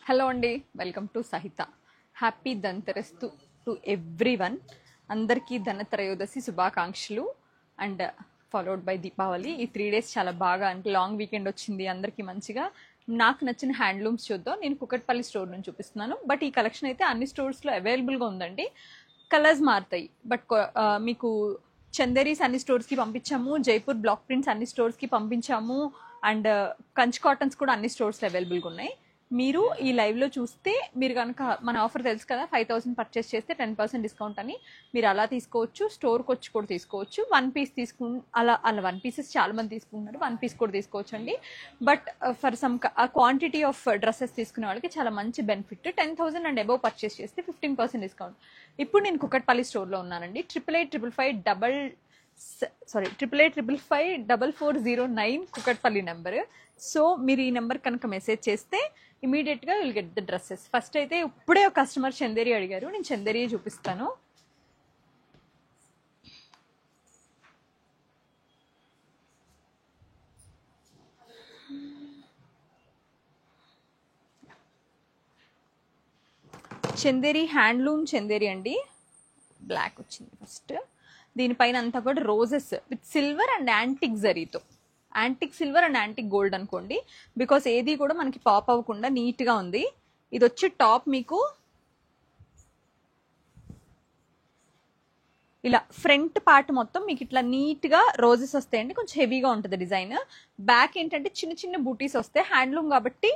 Hello అండి, welcome to సహిత. Happy Dhanteras to everyone. అందరికీ ధనత్రయోదశి శుభాకాంక్షలు అండ్ ఫాలోడ్ బై దీపావళి. ఈ 3 days చాలా బాగా అంటే లాంగ్ వీకెండ్ వచ్చింది అందరికీ మంచిగా. నాకు నచ్చిన హ్యాండ్లూమ్స్ చూద్దాం. నేను కుకట్పల్లి స్టోర్ నుంచి చూపిస్తున్నాను. బట్ ఈ కలెక్షన్ అయితే అన్ని స్టోర్స్లో అవైలబుల్గా ఉందండి. కలర్స్ మారుతాయి, బట్ మీకు చందేరీస్ అన్ని స్టోర్స్కి పంపించాము, జైపూర్ బ్లాక్ ప్రింట్స్ అన్ని స్టోర్స్కి పంపించాము, అండ్ కంచ్ కాటన్స్ కూడా అన్ని స్టోర్స్లో అవైలబుల్గా ఉన్నాయి. మీరు ఈ లైవ్లో చూస్తే మీరు కనుక మన ఆఫర్ తెలుసు కదా, 5,000 పర్చేస్ చేస్తే 10% డిస్కౌంట్ అని. మీరు అలా తీసుకోవచ్చు, స్టోర్కి వచ్చి కూడా తీసుకోవచ్చు. 1 piece అలా 1 pieces చాలా మంది తీసుకుంటున్నారు, 1 piece కూడా తీసుకోవచ్చు అండి. But for some quantity of dresses తీసుకునే వాళ్ళకి చాలా మంచి బెనిఫిట్. 10,000 అండ్ అబౌవ్ పర్చేస్ చేస్తే 15% డిస్కౌంట్. ఇప్పుడు నేను కుకట్పల్లి స్టోర్లో ఉన్నానండి. 88555409 కుకట్పల్లి నెంబర్. సో మీరు ఈ నెంబర్ కనుక మెసేజ్ చేస్తే ఇమీడియట్గా will get the dresses. First అయితే ఇప్పుడే ఒక కస్టమర్ చందేరి అడిగారు, నేను చందేరి చూపిస్తాను. చందేరి హ్యాండ్లూమ్ చందేరి అండి. బ్లాక్ వచ్చింది ఫస్ట్. దీనిపైన అంతా కూడా roses with silver and antique జరీతో, antique silver and antique gold అనుకోండి, బికాస్ ఏది కూడా మనకి పాప్ అవ్వకుండా నీట్గా ఉంది. ఇది వచ్చి టాప్ మీకు ఇలా ఫ్రంట్ పార్ట్ మొత్తం మీకు ఇట్లా నీట్గా రోజెస్ వస్తాయండి. కొంచెం హెవీగా ఉంటుంది డిజైన్. బ్యాక్ ఏంటంటే చిన్న చిన్న బూటీస్ వస్తాయి. హ్యాండ్లూమ్ కాబట్టి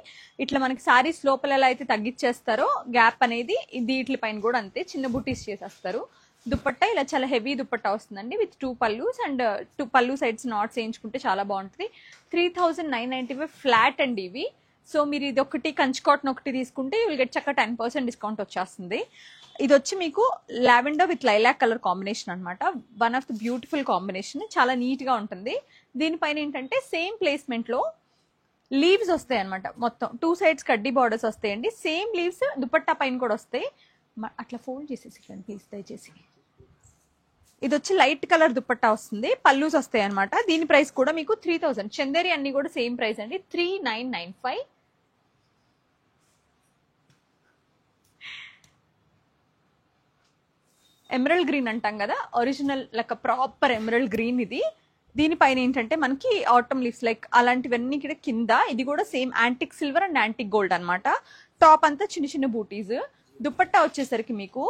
ఇట్లా మనకి సారీస్ లోపల ఎలా అయితే తగ్గించేస్తారో గ్యాప్ అనేది, వీటి పైన కూడా అంతే చిన్న బూటీస్ చేసేస్తారు. దుపట్టా ఇలా చాలా హెవీ దుపట్టా వస్తుందండి విత్ 2 పల్లూస్ అండ్ 2 పల్లు సైడ్స్ నాట్స్ వేయించుకుంటే చాలా బాగుంటుంది. 3,995 ఫ్లాట్ అండి ఇవి. సో మీరు ఇది ఒకటి కంచ్ కాటన్ ఒకటి తీసుకుంటే విల్ గెట్ చక్క 10% డిస్కౌంట్ వచ్చేస్తుంది. ఇది వచ్చి మీకు lavender with lilac colour combination అనమాట. One of the beautiful combination, చాలా నీట్గా ఉంటుంది. దీనిపైన ఏంటంటే సేమ్ ప్లేస్మెంట్లో లీవ్స్ వస్తాయి అనమాట. మొత్తం 2 sides కడ్డీ బార్డర్స్ వస్తాయండి. సేమ్ లీవ్స్ దుపట్టా పైన కూడా వస్తాయి. అట్లా ఫోల్డ్ చేసేసి ప్లీజ్ దయచేసి. ఇది వచ్చి లైట్ కలర్ దుపట్టా వస్తుంది, పల్లూస్ వస్తాయి అనమాట. దీని ప్రైస్ కూడా మీకు 3,000. చందేరి అన్ని కూడా సేమ్ ప్రైస్ అండి, 3,995. ఎమరల్డ్ గ్రీన్ అంటాం కదా, original like proper emerald green ఇది. దీనిపైన ఏంటంటే మనకి ఆటమ్ లీవ్స్ లైక్ అలాంటివన్నీ కూడా కింద. ఇది కూడా same antique silver and antique gold అనమాట. టాప్ అంతా చిన్న చిన్న బూటీస్. దుపట్టా వచ్చేసరికి మీకు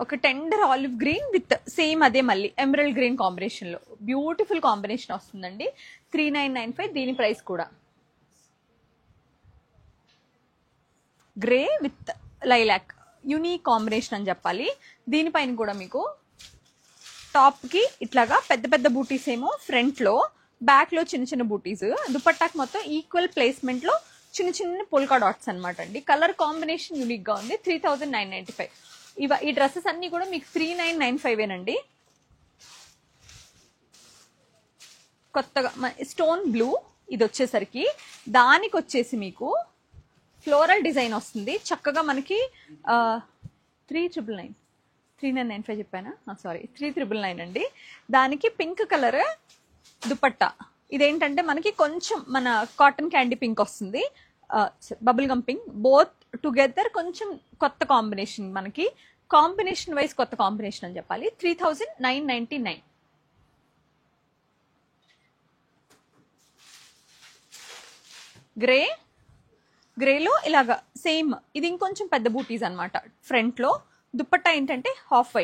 ఒక tender olive green with same అదే మళ్ళీ ఎమరల్డ్ గ్రీన్ కాంబినేషన్లో బ్యూటిఫుల్ కాంబినేషన్ వస్తుందండి. 3,995. దీని ప్రైస్ కూడా grey with lilac unique combination అని చెప్పాలి. దీనిపైన కూడా మీకు టాప్కి ఇట్లాగా పెద్ద పెద్ద బూటీస్ ఏమో ఫ్రంట్లో, బ్యాక్లో చిన్న చిన్న బూటీస్. దుపట్టాకి మొత్తం ఈక్వల్ ప్లేస్మెంట్లో చిన్న చిన్న పోల్కా డాట్స్ అనమాట అండి. కలర్ కాంబినేషన్ యూనిక్గా ఉంది. 3,995. ఈ డ్రెస్సెస్ అన్నీ కూడా మీకు 3,995 అండి. కొత్తగా స్టోన్ బ్లూ ఇది వచ్చేసరికి, దానికి వచ్చేసి మీకు ఫ్లోరల్ డిజైన్ వస్తుంది చక్కగా మనకి. 3,999 3,995 చెప్పానా, సారీ 3,999 అండి. దానికి పింక్ కలర్ దుపట్టా. ఇదేంటంటే మనకి కొంచెం మన కాటన్ క్యాండీ పింక్ వస్తుంది, bubble gum pink, both together కొంచెం కొత్త కాంబినేషన్, మనకి కాంబినేషన్ వైజ్ కొత్త కాంబినేషన్ అని చెప్పాలి. 3,999. గ్రేలో ఇలాగా సేమ్, ఇది ఇంకొంచెం పెద్ద బూటీస్ అనమాట. ఫ్రంట్లో దుపట్టా ఏంటంటే హాఫ్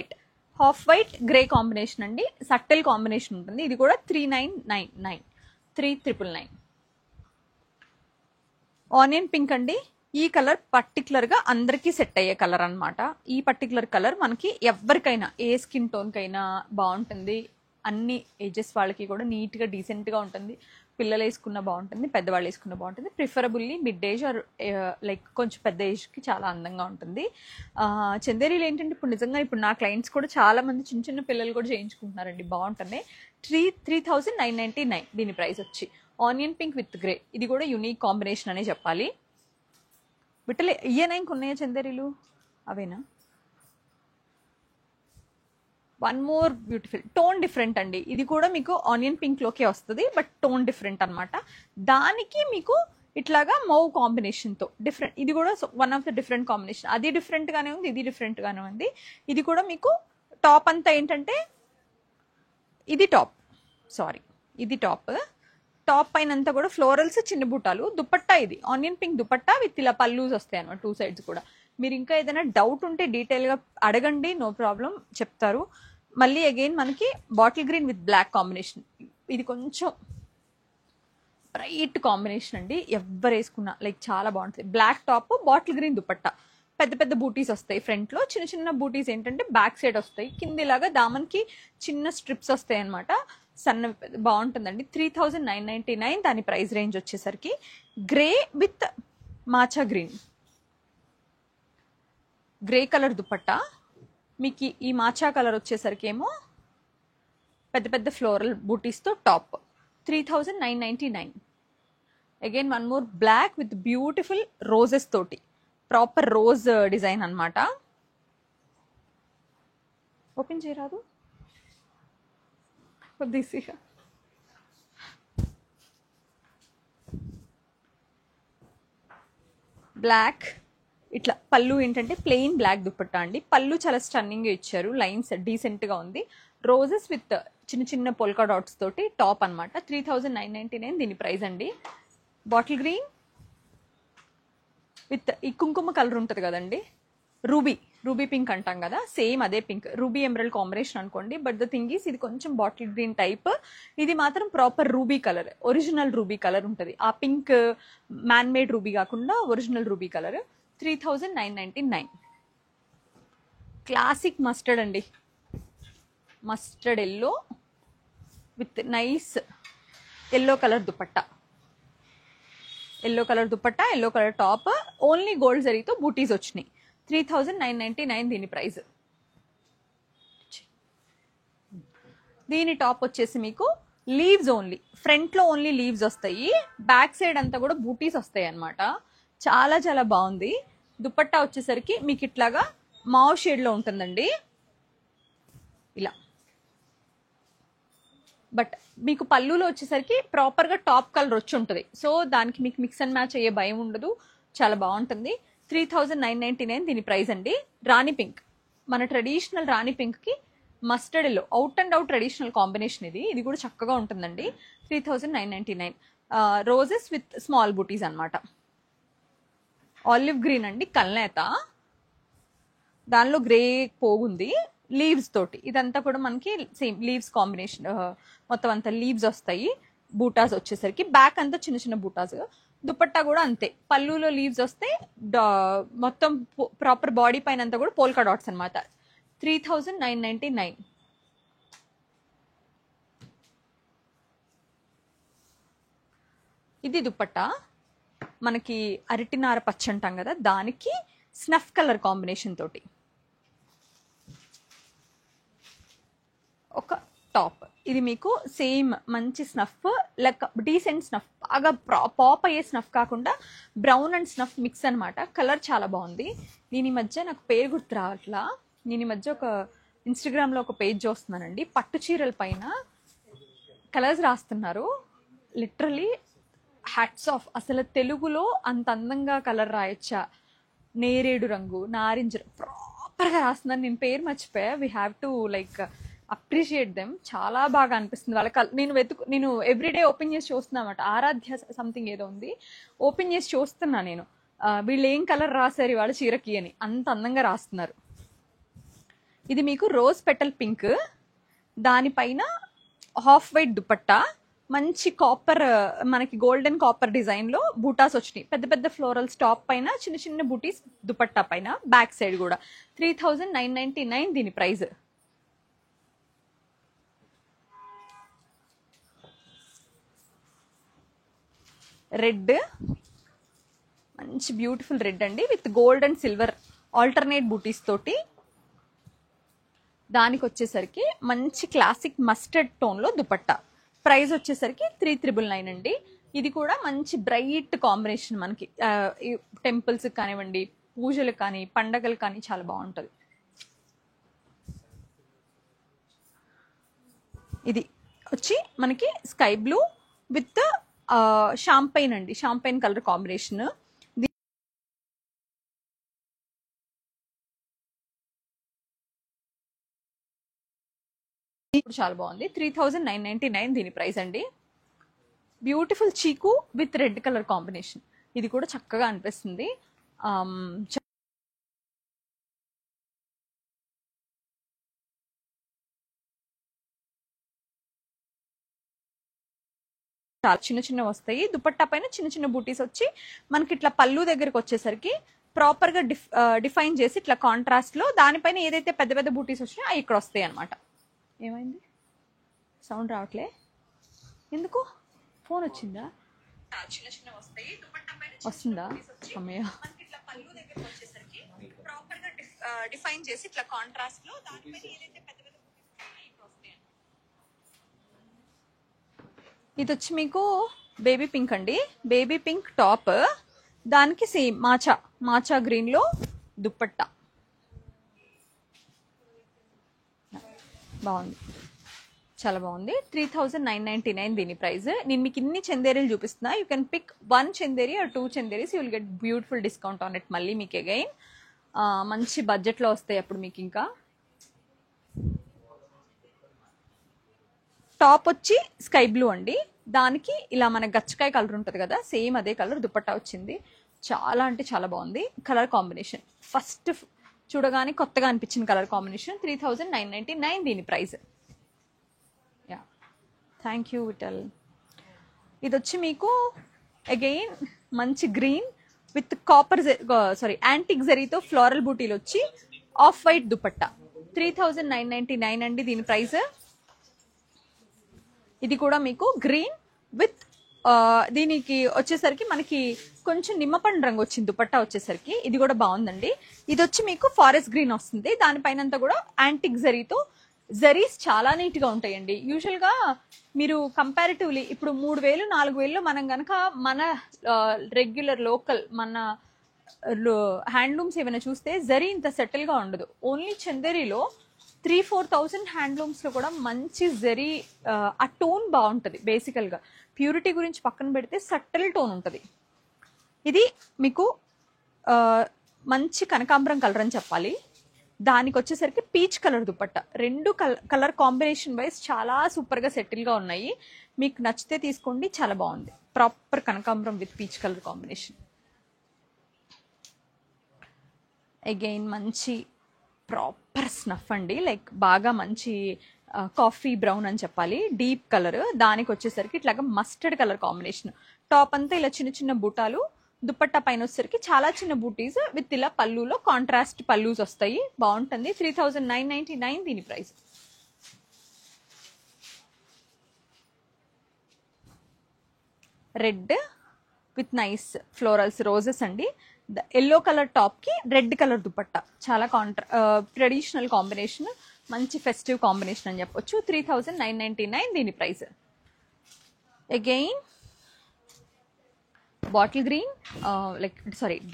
వైట్ గ్రే కాంబినేషన్ అండి. సట్టెల్ కాంబినేషన్ ఉంటుంది. ఇది కూడా 3,999. 3,999. ఆనియన్ పింక్ అండి. ఈ కలర్ పర్టికులర్గా అందరికీ సెట్ అయ్యే కలర్ అనమాట. ఈ పర్టికులర్ కలర్ మనకి ఎవరికైనా ఏ స్కిన్ టోన్కైనా బాగుంటుంది. అన్ని ఏజెస్ వాళ్ళకి కూడా నీట్గా డీసెంట్గా ఉంటుంది. పిల్లలు వేసుకున్న బాగుంటుంది, పెద్దవాళ్ళు వేసుకున్న బాగుంటుంది. Preferably mid age or like కొంచెం పెద్ద ఏజ్కి చాలా అందంగా ఉంటుంది. చందేరీలు ఏంటంటే ఇప్పుడు నా క్లయింట్స్ కూడా చాలా మంది చిన్న చిన్న పిల్లలు కూడా చేయించుకుంటున్నారండి, బాగుంటుంది. 3,999 దీని ప్రైస్ వచ్చి. ఆనియన్ పింక్ విత్ గ్రే, ఇది కూడా యూనిక్ కాంబినేషన్ అనే చెప్పాలి. బిట్టలే ఇయ్యనా ఇంకొన్నాయా చందేరీలు, అవేనా? One more beautiful tone different అండి. ఇది కూడా మీకు ఆనియన్ పింక్ లోకే వస్తుంది, బట్ టోన్ డిఫరెంట్ అనమాట. దానికి మీకు ఇట్లాగా మౌ కాంబినేషన్తో డిఫరెంట్. ఇది కూడా one of the different combination. అది డిఫరెంట్గానే ఉంది, ఇది డిఫరెంట్గానే ఉంది. ఇది కూడా మీకు టాప్ అంతా ఏంటంటే ఇది టాప్, సారీ ఇది టాప్. టాప్ పైన అంతా కూడా ఫ్లోరల్స్, చిన్న బుట్టాలు. దుపట్టా ఇది ఆనియన్ పింక్ దుపట్టా విత్ ఇలా పల్లూస్ వస్తాయి అనమాట 2 సైడ్స్ కూడా. మీరు ఇంకా ఏదైనా డౌట్ ఉంటే డీటెయిల్గా అడగండి, నో ప్రాబ్లం, చెప్తారు. మళ్ళీ అగైన్ మనకి bottle green with black combination. ఇది కొంచెం బ్రైట్ కాంబినేషన్ అండి, ఎవ్వరు వేసుకున్నా లైక్ చాలా బాగుంటుంది. Black top, bottle green dupatta, పెద్ద పెద్ద బూటీస్ వస్తాయి ఫ్రంట్ లో, చిన్న చిన్న బూటీస్ ఏంటంటే బ్యాక్ సైడ్ వస్తాయి. కిందిలాగా దామన్కి చిన్న స్ట్రిప్స్ వస్తాయి అనమాట, సన్న, బాగుంటుందండి. 3999 దాని ప్రైస్ రేంజ్ వచ్చేసరికి. Grey with matcha green, grey colour dupatta. మీకు ఈ మాచా కలర్ వచ్చేసరికి ఏమో పెద్ద పెద్ద ఫ్లోరల్ బూటీస్తో top. 3999. Again one more black with beautiful roses తోటి, ప్రాపర్ రోజ్ డిజైన్ అనమాట. ఓపెన్ చేయరాదు కొద్దిగా. బ్లాక్ ఇట్లా పళ్ళు ఏంటంటే ప్లెయిన్ బ్లాక్ దుపట్టా అండి. పళ్ళు చాలా స్టన్నింగ్గా ఇచ్చారు, లైన్స్ డీసెంట్గా ఉంది. రోజెస్ విత్ చిన్న చిన్న పోల్కా డాట్స్ తోటి టాప్ అనమాట. 3999 దీని ప్రైస్ అండి. బాటిల్ గ్రీన్ విత్ ఈ కుంకుమ కలర్ ఉంటుంది కదండి, రూబీ పింక్ అంటాం కదా, సేమ్ అదే పింక్, రూబీ ఎమరల్డ్ కాంబినేషన్ అనుకోండి. బట్ ద థింగ్ ఈస్ ఇది కొంచెం బాటిల్ గ్రీన్ టైప్, ఇది మాత్రం proper ruby colour, original ruby colour ఉంటుంది. ఆ పింక్ మ్యాన్ మేడ్ రూబీ కాకుండా original ruby colour. 3999. Classic mustard అండి, mustard yellow with nice yellow colour dupatta, yellow colour dupatta, yellow colour top, only gold జరీతో బూటీస్ వచ్చినాయి. 3999 దీని ప్రైస్. దీని టాప్ వచ్చేసి మీకు లీవ్స్ ఓన్లీ, ఫ్రంట్ లో ఓన్లీ లీవ్స్ వస్తాయి, బ్యాక్ సైడ్ అంతా కూడా బూటీస్ వస్తాయి అనమాట. చాలా చాలా బాగుంది. దుపట్టా వచ్చేసరికి మీకు ఇట్లాగా మావ్ షేడ్ లో ఉంటుందండి ఇలా. బట్ మీకు పళ్ళులో వచ్చేసరికి ప్రాపర్గా టాప్ కలర్ వచ్చి ఉంటుంది, సో దానికి మీకు మిక్స్ అండ్ మ్యాచ్ అయ్యే భయం ఉండదు, చాలా బాగుంటుంది. 3999 దీని ప్రైస్ అండి. రాణి పింక్, మన ట్రెడిషనల్ రాణి పింక్కి mustard yellow, out and out traditional combination ఇది. ఇది కూడా చక్కగా ఉంటుందండి. 3999. రోజెస్ విత్ స్మాల్ బూటీస్ అనమాట. ఆలివ్ గ్రీన్ అండి, కల్నేత, దానిలో గ్రే పోగుంది లీవ్స్ తోటి. ఇదంతా కూడా మనకి సేమ్ లీవ్స్ కాంబినేషన్, మొత్తం అంతా లీవ్స్ వస్తాయి. బూటాస్ వచ్చేసరికి బ్యాక్ అంతా చిన్న చిన్న బూటాస్. దుపట్టా కూడా అంతే, పళ్ళులో లీవ్స్ వస్తాయి, మొత్తం ప్రాపర్ బాడీ పైన అంతా కూడా పోల్కా డాట్స్ అనమాట. 3999. ఇది దుపట్టా మనకి అరటినార పచ్చ అంటాం కదా, దానికి స్నఫ్ కలర్ కాంబినేషన్ తోటి ఒక టాప్. ఇది మీకు సేమ్ మంచి స్నఫ్, లైక్ డీసెంట్ స్నఫ్, బాగా పాప్ అయ్యే స్నఫ్ కాకుండా బ్రౌన్ అండ్ స్నఫ్ మిక్స్ అనమాట. కలర్ చాలా బాగుంది. దీని మధ్య నాకు పేరు గుర్తు రావట్లా, నేను ఈ మధ్య ఒక ఇన్స్టాగ్రామ్లో ఒక పేజ్ చూస్తున్నానండి, పట్టు చీరల పైన కలర్స్ రాస్తున్నారు. Literally hats off. అసలు తెలుగులో అంత అందంగా కలర్ రాయొచ్చా? నేరేడు రంగు, నారింజ, ప్రాపర్గా రాస్తున్నారు. నేను పేరు మర్చిపోయా. We have to like appreciate them. చాలా బాగా అనిపిస్తుంది వాళ్ళ నేను ఎవ్రీడే ఓపెన్ చేసి చూస్తున్నా అనమాట. ఆరాధ్య సంథింగ్ ఏదో ఉంది, ఓపెన్ చేసి చూస్తున్నా నేను, వీళ్ళు ఏం కలర్ రాశారు వాళ్ళ చీరకి అని, అంత అందంగా రాస్తున్నారు. ఇది మీకు రోజ్ పెటల్ పింక్, దానిపైన హాఫ్ వైట్ దుపట్టా, మంచి కాపర్, మనకి గోల్డెన్ కాపర్ డిజైన్ లో బూటాస్ వచ్చినాయి, పెద్ద పెద్ద ఫ్లోరల్స్ టాప్ పైన, చిన్న చిన్న బూటీస్ దుపట్టా పైన, బ్యాక్ సైడ్ కూడా. 3999 దీని ప్రైస్. రెడ్, మంచి బ్యూటిఫుల్ రెడ్ అండి, with gold and silver alternate బూటీస్ తోటి. దానికి వచ్చేసరికి మంచి క్లాసిక్ మస్టర్డ్ టోన్ లో దుపట్టా. ప్రైస్ వచ్చేసరికి 3999 అండి. ఇది కూడా మంచి బ్రైట్ కాంబినేషన్, మనకి టెంపుల్స్ కానివ్వండి, పూజలకు కానీ, పండగలు కానీ చాలా బాగుంటుంది. ఇది వచ్చి మనకి స్కై బ్లూ విత్ షాంపైన్ అండి, షాంపైన్ కలర్ కాంబినేషన్. చాలా బాగుంది. 3999 దీని ప్రైస్ అండి. బ్యూటిఫుల్ చీకు విత్ రెడ్ కలర్ కాంబినేషన్. ఇది కూడా చక్కగా అనిపిస్తుంది. చాలా చిన్న చిన్న వస్తాయి. దుపట్టా పైన చిన్న చిన్న బూటీస్ వచ్చి మనకి ఇట్లా పళ్ళు దగ్గరకు వచ్చేసరికి ప్రాపర్ గా డిఫైన్ చేసి ఇట్లా కాంట్రాస్ట్ లో దానిపైన ఏదైతే పెద్ద పెద్ద బూటీస్ వచ్చినాయో అవి ఇక్కడ వస్తాయి అనమాట. ఏమైంది సౌండ్ రావట్లే ఎందుకు? ఫోన్ వచ్చిందా? చిన్న చిన్న వస్తాయి. వస్తుందా? అమ్మయ్య. డిఫైన్ చేసి ఇట్లా కాంట్రాస్ట్ లో దానిపైన ఏదైతే పెద్ద పెద్ద ఇది వచ్చి మీకు బేబీ పింక్ అండి. బేబీ పింక్ టాప్, దానికి సేమ్ మాచా గ్రీన్ లో దుప్పట్టా. బాగుంది, చాలా బాగుంది. 3999 దీని ప్రైస్. నేను మీకు ఇన్ని చందేరీలు చూపిస్తున్నా. You can pick 1 Chanderi or 2 Chanderis, you will get beautiful discount on it. మళ్ళీ మీకు అగైన్ మంచి బడ్జెట్లో వస్తాయి అప్పుడు మీకు. ఇంకా టాప్ వచ్చి స్కై బ్లూ అండి, దానికి ఇలా మన గచ్చకాయ కలర్ ఉంటుంది కదా, సేమ్ అదే కలర్ దుపట్టా వచ్చింది. చాలా అంటే చాలా బాగుంది కలర్ కాంబినేషన్. ఫస్ట్ చూడగానే కొత్తగా అనిపించిన కలర్ కాంబినేషన్. 3999 దీని price. Yeah, thank you Vithal. ఇది వచ్చి మీకు అగైన్ మంచి గ్రీన్ విత్ కాపర్ యాంటిక్ జరీతో ఫ్లోరల్ బూటీలు వచ్చి ఆఫ్ వైట్ దుపట్టా. 3999 అండి దీని ప్రైస్. ఇది కూడా మీకు గ్రీన్ విత్ దీనికి వచ్చేసరికి మనకి కొంచెం నిమ్మపండు రంగు వచ్చింది దుపట్టా వచ్చేసరికి. ఇది కూడా బాగుందండి. ఇది వచ్చి మీకు ఫారెస్ట్ గ్రీన్ వస్తుంది, దానిపైనంతా కూడా యాంటిక్ జరీతో. జరీస్ చాలా నీట్ గా ఉంటాయండి. యూజువల్ గా మీరు కంపారిటివ్లీ ఇప్పుడు 3000 4000 మనం గనక మన రెగ్యులర్ లోకల్ మన హ్యాండ్లూమ్స్ ఏమైనా చూస్తే జరీ ఇంత సెటిల్ గా ఉండదు. ఓన్లీ చందేరీలో 3-4,000 హ్యాండ్లూమ్స్ లో కూడా మంచి జరీ ఆ టోన్ బాగుంటుంది. బేసికల్ గా ప్యూరిటీ గురించి పక్కన పెడితే సట్టల్ టోన్ ఉంటుంది. ఇది మీకు మంచి కనకాంబరం కలర్ అని చెప్పాలి. దానికి వచ్చేసరికి పీచ్ కలర్ దుపట్టా. రెండు కలర్ కాంబినేషన్ వైజ్ చాలా సూపర్ గా సెటిల్ గా ఉన్నాయి. మీకు నచ్చితే తీసుకోండి, చాలా బాగుంది. ప్రాపర్ కనకాంబరం with peach colour combination. Again మంచి ప్రాపర్ స్నఫ్ అండి, లైక్ బాగా మంచి కాఫీ బ్రౌన్ అని చెప్పాలి, డీప్ కలర్. దానికి వచ్చేసరికి ఇట్లాగా మస్టర్డ్ కలర్ కాంబినేషన్. టాప్ అంతా ఇలా చిన్న చిన్న బూటాలు, దుపట్టా పైన వచ్చేసరికి చాలా చిన్న బూటీస్ విత్ ఇలా పళ్ళులో కాంట్రాస్ట్ పళ్ళూస్ వస్తాయి. బాగుంటుంది. 3999 దీని price. Red with nice florals roses అండి. ఎల్లో కలర్ టాప్ కి రెడ్ కలర్ దుపట్టా. చాలా ట్రెడిషనల్ కాంబినేషన్, మంచి ఫెస్టివ్ కాంబినేషన్ అని చెప్పొచ్చు. 3999 దీని price. Again bottle green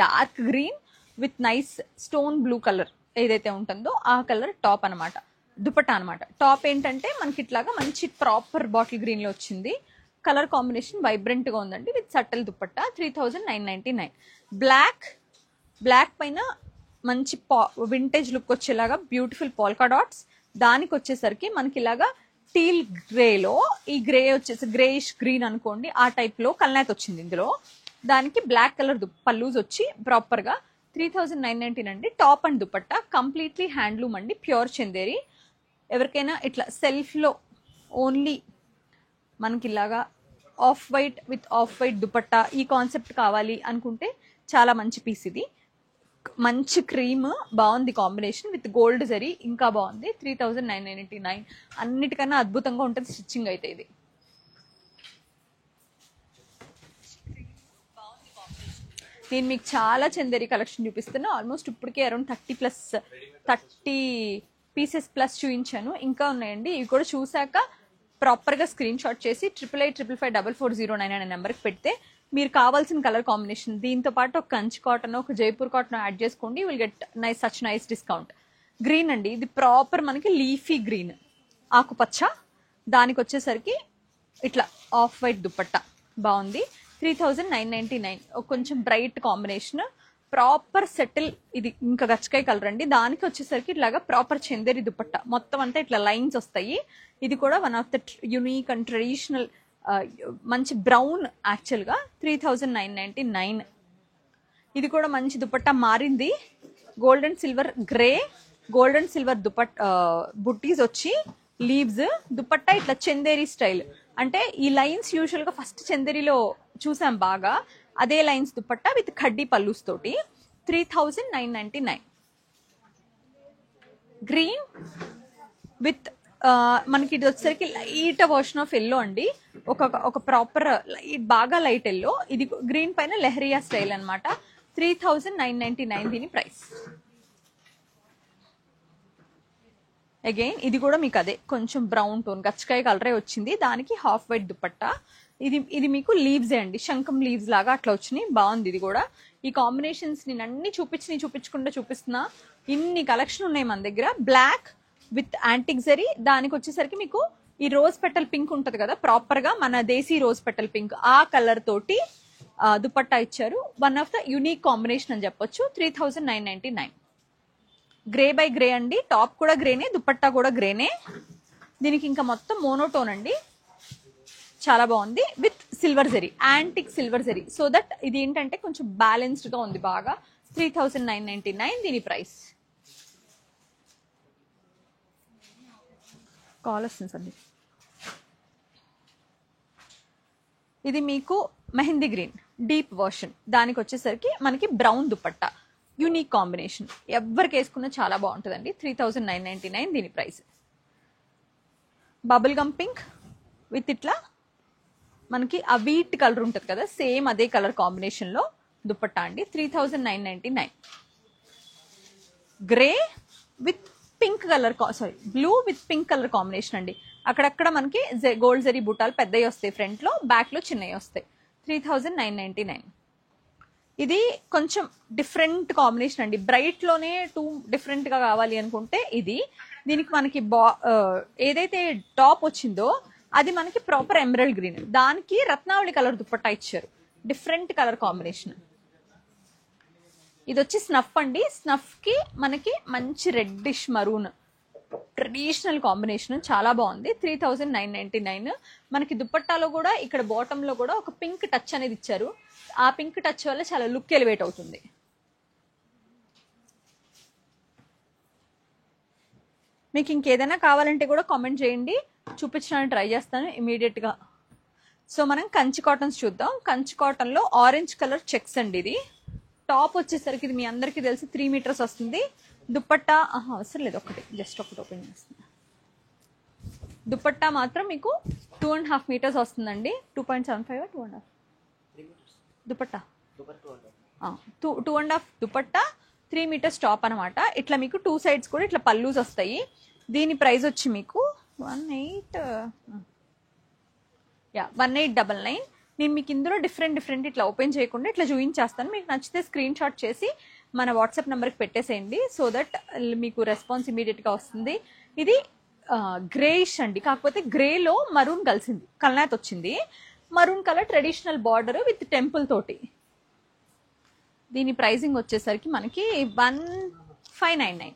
dark green with nice stone blue colour ఏదైతే ఉంటుందో ఆ కలర్ టాప్ అనమాట, దుపట్టా అనమాట. టాప్ ఏంటంటే మనకి ఇట్లాగా మంచి ప్రాపర్ బాటిల్ గ్రీన్ లో వచ్చింది. కలర్ కాంబినేషన్ వైబ్రెంట్ గా ఉందండి విత్ సట్టల్ దుపట్టా. 3999. బ్లాక్ పైన మంచి వింటేజ్ లుక్ వచ్చేలాగా బ్యూటిఫుల్ పోల్కా డాట్స్. దానికి వచ్చేసరికి మనకి ఇలాగా టీల్ గ్రేలో, ఈ గ్రే వచ్చేసి గ్రేయిష్ గ్రీన్ అనుకోండి, ఆ టైప్ లో కల్నాత్ వచ్చింది ఇందులో. దానికి బ్లాక్ కలర్ పల్లూస్ వచ్చి ప్రాపర్ గా 3999 అండి. Top and dupatta completely handloom అండి, ప్యూర్ చందేరి. ఎవరికైనా ఇట్లా సెల్ఫ్ లో ఓన్లీ మనకి ఇలాగా off white with off white dupatta ఈ కాన్సెప్ట్ కావాలి అనుకుంటే చాలా మంచి పీస్ ఇది. మంచి క్రీమ్ బాగుంది కాంబినేషన్ విత్ గోల్డ్ జరీ, ఇంకా బాగుంది. 3999. అన్నిటికన్నా అద్భుతంగా ఉంటుంది స్టిచ్చింగ్ అయితే ఇది. నేను మీకు చాలా చందేరి కలెక్షన్ చూపిస్తున్నా. ఆల్మోస్ట్ ఇప్పటికే అరౌండ్ 30 పీసెస్ ప్లస్ చూపించాను, ఇంకా ఉన్నాయండి. ఇవి కూడా చూసాక ప్రాపర్గా స్క్రీన్ షాట్ చేసి 8855554409 అనే నెంబర్కి పెడితే మీరు కావాల్సిన కలర్ కాంబినేషన్ దీంతో పాటు ఒక కంచి కాటన్, ఒక జైపూర్ కాటన్ యాడ్ చేసుకోండి. Will get such nice discount. Green అండి, ఇది ప్రాపర్ మనకి లీఫీ గ్రీన్, ఆకుపచ్చ. దానికి వచ్చేసరికి ఇట్లా ఆఫ్ వైట్ దుపట్టా. బాగుంది. 3999. కొంచెం బ్రైట్ కాంబినేషన్, ప్రాపర్ సెటిల్. ఇది ఇంకా గచ్చకాయ కలర్ అండి. దానికి వచ్చేసరికి ఇట్లాగా ప్రాపర్ చందేరి దుపట్టా, మొత్తం అంతా ఇట్లా లైన్స్ వస్తాయి. ఇది కూడా one of the unique and traditional మంచి బ్రౌన్. యాక్చువల్గా 3999. ఇది కూడా మంచి దుపట్టా మారింది. Gold and silver grey, gold and silver బుట్టీస్ వచ్చి లీవ్స్, దుపట్టా ఇట్లా చందేరి స్టైల్. అంటే ఈ లైన్స్ యూజువల్ గా ఫస్ట్ చందేరిలో చూసాం బాగా, అదే లైన్స్ దుపట్టా విత్ ఖడ్డీ పల్లూస్ తోటి. 3999. గ్రీన్ విత్ మనకి ఇది వచ్చేసరికి లైట్ వర్షన్ ఆఫ్ ఎల్లో అండి. ఒక ప్రాపర్ బాగా లైట్ ఎల్లో. ఇది గ్రీన్ పైన లెహరియా స్టైల్ అనమాట. 3999 దీని ప్రైస్. అగైన్ ఇది కూడా మీకు అదే కొంచెం బ్రౌన్ టోన్ గచ్చకాయ కలరే వచ్చింది. దానికి హాఫ్ వైట్ దుపట్టా. ఇది మీకు లీవ్స్ అండి, శంఖం లీవ్స్ లాగా అట్లా వచ్చినాయి. బాగుంది ఇది కూడా. ఈ కాంబినేషన్స్ నేను అన్ని చూపించకుండా చూపిస్తున్నా. ఇన్ని కలెక్షన్ ఉన్నాయి మన దగ్గర. బ్లాక్ విత్ యాంటిక్ జరీ, దానికి వచ్చేసరికి మీకు ఈ రోజ్ పెటల్ పింక్ ఉంటది కదా, ప్రాపర్ గా మన దేశీ రోజ్ పెటల్ పింక్, ఆ కలర్ తోటి దుపట్టా ఇచ్చారు. One of the unique combination అని చెప్పొచ్చు. 3999. గ్రే బై గ్రే అండి. టాప్ కూడా గ్రేనే, దుపట్టా కూడా గ్రేనే. దీనికి ఇంకా మొత్తం మోనోటోన్ అండి. చాలా బాగుంది with silver zari, antique silver zari. So that ఇది ఏంటంటే కొంచెం బ్యాలెన్స్డ్ గా ఉంది బాగా. 3999 దీని ప్రైస్. కాల్ వస్తుంది సార్. ఇది మీకు మెహందీ గ్రీన్ డీప్ వర్షన్. దానికి వచ్చేసరికి మనకి బ్రౌన్ దుపట్టా, యూనిక్ కాంబినేషన్. ఎవరికి వేసుకున్నా చాలా బాగుంటుందండి. 3999 దీని price. Bubble gum pink with ఇట్లా మనకి ఆ వీట్ కలర్ ఉంటుంది కదా, సేమ్ అదే కలర్ కాంబినేషన్ లో దుపట్టా అండి. 3999. Grey with pink colour, blue with pink colour combination అండి. అక్కడక్కడ మనకి గోల్డ్ జరీ బుట్టాలు పెద్దవి వస్తాయి ఫ్రంట్ లో, బ్యాక్ లో చిన్నవి వస్తాయి. 3999. ఇది కొంచెం డిఫరెంట్ కాంబినేషన్ అండి. బ్రైట్ లోనే డిఫరెంట్ గా కావాలి అనుకుంటే ఇది. దీనికి మనకి ఏదైతే టాప్ వచ్చిందో అది మనకి ప్రాపర్ ఎమరల్డ్ గ్రీన్, దానికి రత్నావళి కలర్ దుపట్టా ఇచ్చారు. Different colour combination. ఇది వచ్చి స్నఫ్ అండి. స్నఫ్ కి మనకి మంచి రెడ్డిష్ మరూన్ ట్రెడిషనల్ కాంబినేషన్, చాలా బాగుంది. 3999. మనకి దుపట్టాలో కూడా ఇక్కడ బాటమ్ లో కూడా ఒక పింక్ టచ్ అనేది ఇచ్చారు. ఆ పింక్ టచ్ వల్ల చాలా లుక్ ఎలివేట్ అవుతుంది. మీకు ఇంకేదైనా కావాలంటే కూడా కామెంట్ చేయండి, చూపించడానికి ట్రై చేస్తాను ఇమీడియట్ గా. సో మనం కంచి కాటన్స్ చూద్దాం. కంచి కాటన్ లో ఆరెంజ్ కలర్ చెక్స్ అండి. ఇది టాప్ వచ్చేసరికి ఇది మీ అందరికీ తెలిసి 3 మీటర్స్ వస్తుంది. దుపట్టా అవసరం లేదు, జస్ట్ ఒకటి ఓపెన్ చేస్తున్నా. దుపట్టా మాత్రం మీకు 2.5 మీటర్స్ వస్తుందండి. 2.75 2.5 దుపట్టా, 2.5 దుపట్టా, 3 మీటర్స్ టాప్ అనమాట. ఇట్లా మీకు 2 సైడ్స్ కూడా ఇట్లా పల్లూస్ వస్తాయి. దీని ప్రైస్ వచ్చి మీకు 1899. నేను మీకు ఇందులో డిఫరెంట్ ఇట్లా ఓపెన్ చేయకుండా ఇట్లా చూపించేస్తాను. మీకు నచ్చితే స్క్రీన్ షాట్ చేసి మన వాట్సాప్ నెంబర్కి పెట్టేసేయండి. సో దట్ మీకు రెస్పాన్స్ ఇమీడియట్ గా వస్తుంది. ఇది గ్రేయిష్ అండి, కాకపోతే గ్రేలో మరూన్ కలిసింది, కల్నాత్ వచ్చింది. Maroon colour traditional border with temple తోటి. దీని ప్రైసింగ్ వచ్చేసరికి మనకి 1599.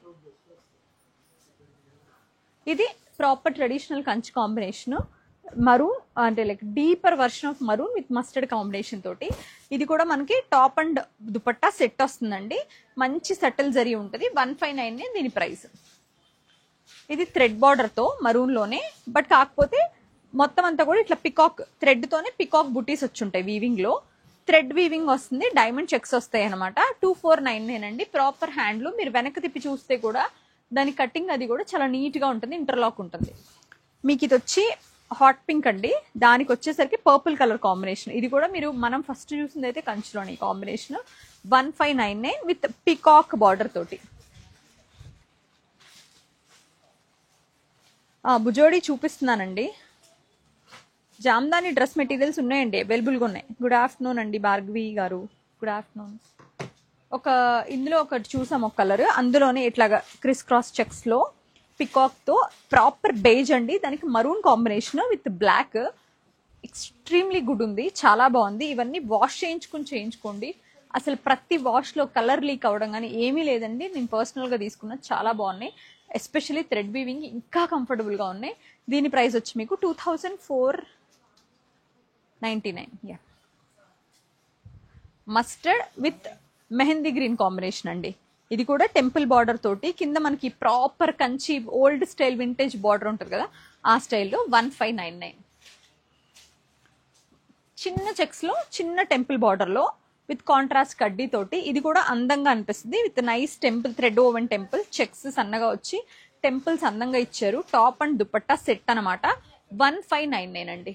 ఇది proper traditional Kanchi combination. Maroon అంటే like deeper version of maroon with mustard combination తోటి. ఇది కూడా మనకి టాప్ అండ్ దుపట్టా సెట్ వస్తుందండి. మంచి సెటిల్ జరీ ఉంటుంది. 159 దీని ప్రైస్. ఇది థ్రెడ్ బార్డర్ తో మరూన్ లోనే, బట్ కాకపోతే మొత్తం అంతా కూడా ఇట్లా పికాక్ థ్రెడ్ తోనే పికాక్ బుటీస్ వచ్చి ఉంటాయి. వీవింగ్ లో థ్రెడ్ వీవింగ్ వస్తుంది, డైమండ్ చెక్స్ వస్తాయి అనమాట. 2499 అండి. ప్రాపర్ హ్యాండ్లు. మీరు వెనక్కి తిప్పి చూస్తే కూడా దాని కటింగ్ అది కూడా చాలా నీట్ గా ఉంటుంది, ఇంటర్లాక్ ఉంటుంది. మీకు ఇది వచ్చి హాట్ పింక్ అండి. దానికి వచ్చేసరికి పర్పుల్ కలర్ కాంబినేషన్. ఇది కూడా మనం ఫస్ట్ చూసింది అయితే కంచిలోని కాంబినేషన్. 1599 విత్ పికాక్ బార్డర్ తోటి. బుజోడి చూపిస్తున్నానండి. జామ్దాని డ్రెస్ మెటీరియల్స్ ఉన్నాయండి, అవైలబుల్గా ఉన్నాయి. గుడ్ ఆఫ్టర్నూన్ అండి భార్గవి గారు, గుడ్ ఆఫ్టర్నూన్. ఇందులో ఒకటి చూసాం, ఒక కలర్. అందులోనే ఇట్లాగా క్రిస్ క్రాస్ చెక్స్ లో పికాక్ తో ప్రాపర్ బేజ్ అండి. దానికి maroon combination with black. Extremely good ఉంది, చాలా బాగుంది. ఇవన్నీ వాష్ చేయించుకోండి. అసలు ప్రతి వాష్లో కలర్ లీక్ అవ్వడం కానీ ఏమీ లేదండి. నేను పర్సనల్గా తీసుకున్న చాలా బాగున్నాయి. ఎస్పెషల్లీ థ్రెడ్ వీవింగ్ ఇంకా కంఫర్టబుల్గా ఉన్నాయి. దీని ప్రైస్ వచ్చి మీకు 2499. యా, mustard with mehndi green combination అండి. ఇది కూడా టెంపుల్ బార్డర్ తోటి, కింద మనకి proper Kanchi old style vintage border ఉంటుంది కదా, ఆ స్టైల్లో 1599. చిన్న చెక్స్ లో చిన్న టెంపుల్ బార్డర్ లో విత్ కాంట్రాస్ట్ కడ్డీ తోటి, ఇది కూడా అందంగా అనిపిస్తుంది. With nice temple thread woven temple checks సన్నగా వచ్చి టెంపుల్స్ అందంగా ఇచ్చారు. టాప్ అండ్ దుపట్టా సెట్ అనమాట. 1599 అండి.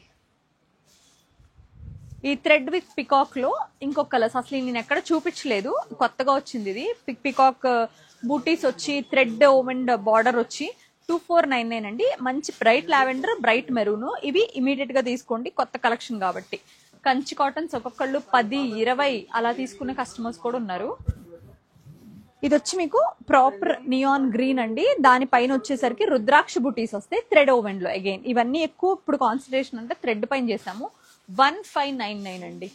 ఈ థ్రెడ్ విత్ పికాక్ లో ఇంకొక కలర్స్ అసలు నేను ఎక్కడ చూపించలేదు, కొత్తగా వచ్చింది ఇది. పికాక్ బూటీస్ వచ్చి థ్రెడ్ ఓవెన్ బార్డర్ వచ్చి 2499 అండి. మంచి బ్రైట్ లావెండర్, బ్రైట్ మెరూన్. ఇవి ఇమీడియట్ గా తీసుకోండి, కొత్త కలెక్షన్ కాబట్టి. కంచి కాటన్స్ ఒక్కొక్కళ్ళు 10, 20 అలా తీసుకునే కస్టమర్స్ కూడా ఉన్నారు. ఇది వచ్చి మీకు ప్రాపర్ నియాన్ గ్రీన్ అండి. దానిపైన వచ్చేసరికి రుద్రాక్ష బుటీస్ వస్తాయి థ్రెడ్ ఓవెన్ లో. అగైన్ ఇవన్నీ ఎక్కువ ఇప్పుడు కాన్సన్ట్రేషన్ అంటే థ్రెడ్ పైన చేసాము. 1599 అండి.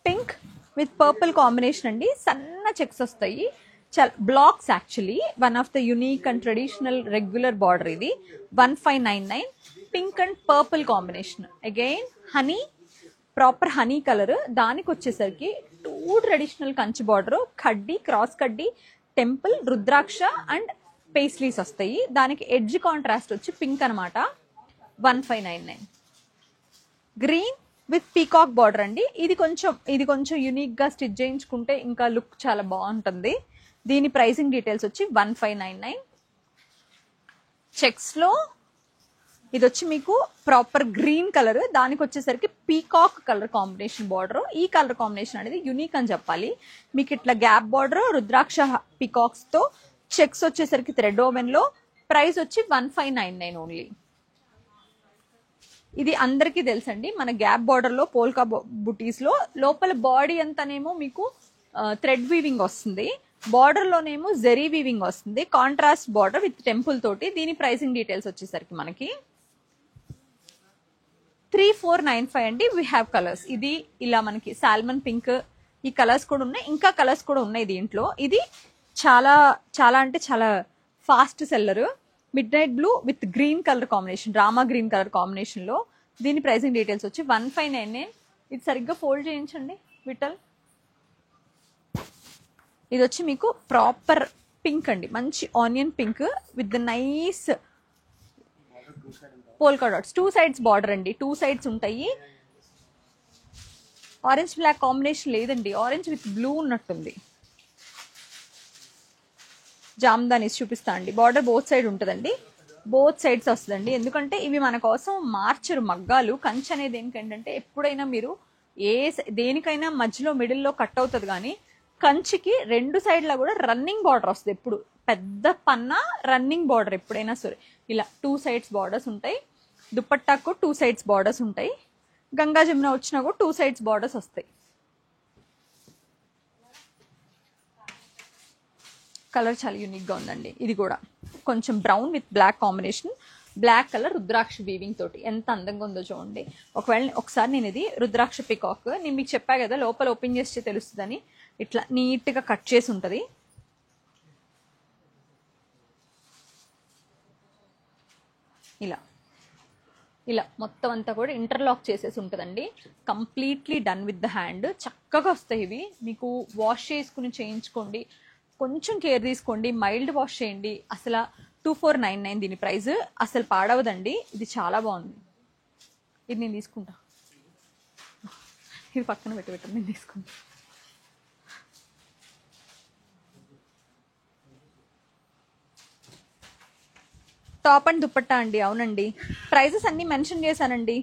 పింక్ విత్ పర్పుల్ కాంబినేషన్ అండి. సన్న చెక్స్ వస్తాయి, blocks actually. One of the unique and traditional regular border ఇది. 1599. Pink and purple combination. Again honey, proper honey colour. దానికి వచ్చేసరికి 2 ట్రెడిషనల్ కంచి బార్డర్, కడ్డీ, క్రాస్ కడ్డీ, టెంపుల్, రుద్రాక్ష అండ్ పేస్లీస్ వస్తాయి. దానికి ఎడ్జ్ కాంట్రాస్ట్ వచ్చి పింక్ అనమాట. 1599. గ్రీన్ విత్ పీకాక్ బార్డర్ అండి. ఇది కొంచెం యూనిక్ గా స్టిచ్ చేయించుకుంటే ఇంకా లుక్ చాలా బాగుంటుంది. దీని ప్రైసింగ్ డీటెయిల్స్ వచ్చి 1599. చెక్స్ లో ఇది వచ్చి మీకు ప్రాపర్ గ్రీన్ కలర్, దానికి వచ్చేసరికి పీకాక్ కలర్ కాంబినేషన్ బార్డర్. ఈ కలర్ కాంబినేషన్ అనేది యూనిక్ అని చెప్పాలి. మీకు ఇట్లా గ్యాప్ బార్డర్, రుద్రాక్ష పీకాక్స్ తో చెక్స్ వచ్చేసరికి థ్రెడ్ ఓవెన్ లో. ప్రైస్ వచ్చి 1599 ఓన్లీ. ఇది అందరికీ తెలుసండి, మన గ్యాప్ బార్డర్ లో పోల్కా బుటీస్ లో లోపల బాడీ అంతానేమో మీకు థ్రెడ్ వీవింగ్ వస్తుంది, బార్డర్ లోనేమో జెరీ వీవింగ్ వస్తుంది. కాంట్రాస్ట్ బార్డర్ విత్ టెంపుల్ తోటి. దీని ప్రైసింగ్ డీటెయిల్స్ వచ్చేసరికి మనకి 3495 అండి. We have colours. ఇది ఇలా మనకి సాల్మన్ పింక్, ఈ కలర్స్ కూడా ఉన్నాయి, ఇంకా కలర్స్ కూడా ఉన్నాయి దీంట్లో. ఇది చాలా చాలా అంటే చాలా fast seller. Mid night blue with green colour combination, Rama green colour combination లో. దీని ప్రైసింగ్ డీటెయిల్స్ వచ్చి 1599. ఇది సరిగ్గా ఫోల్డ్ చేయించండి విఠల్. ఇది వచ్చి మీకు ప్రాపర్ పింక్ అండి, మంచి onion pink with nice polka dots. 2 sides border అండి, 2 సైడ్స్ ఉంటాయి. ఆరెంజ్ బ్లాక్ కాంబినేషన్ లేదండి, ఆరెంజ్ విత్ బ్లూ ఉన్నట్టుంది. జామ్దానీస్ చూపిస్తా అండి. బార్డర్ బోత్ సైడ్ ఉంటుందండి, బోత్ సైడ్స్ వస్తుందండి. ఎందుకంటే ఇవి మన కోసం మార్చరు మగ్గాలు. కంచి అనేది ఏంటంటే ఎప్పుడైనా మీరు దేనికైనా మధ్యలో మిడిల్లో కట్ అవుతుంది, కానీ కంచికి 2 సైడ్ల కూడా రన్నింగ్ బార్డర్ వస్తుంది. ఎప్పుడు పెద్ద పన్నా రన్నింగ్ బార్డర్ ఎప్పుడైనా సరే. ఇలా 2 సైడ్స్ బార్డర్స్ ఉంటాయి. దుపట్టాకు 2 సైడ్స్ బార్డర్స్ ఉంటాయి. గంగా జమున వచ్చినా కూడా 2 సైడ్స్ బార్డర్స్ వస్తాయి. కలర్ చాలా యూనిక్ గా ఉందండి. ఇది కూడా కొంచెం brown with black combination, black colour rudraksha weaving తోటి ఎంత అందంగా ఉందో చూడండి. ఒకసారి నేను ఇది రుద్రాక్ష పికాక్ నేను మీకు చెప్పా కదా, లోపల ఓపెన్ చేస్తే తెలుస్తుందని. ఇట్లా నీట్ గా కట్ చేసి ఉంటది. ఇలా ఇలా మొత్తం అంతా కూడా ఇంటర్లాక్ చేసేసి ఉంటుందండి. Completely done with the hand. చక్కగా వస్తాయి ఇవి. మీకు వాష్ చేసుకుని చేయించుకోండి, కొంచెం కేర్ తీసుకోండి, మైల్డ్ వాష్ చేయండి. అసలు 2499 దీని ప్రైస్. అసలు పాడవదండి, ఇది చాలా బాగుంది. ఇది నేను తీసుకుంటా, ఇది పక్కన పెట్టండి, నేను తీసుకుంటా. టాప్ అండ్ దుపట్టా అండి. అవునండి, ప్రైజెస్ అన్ని మెన్షన్ చేశానండి.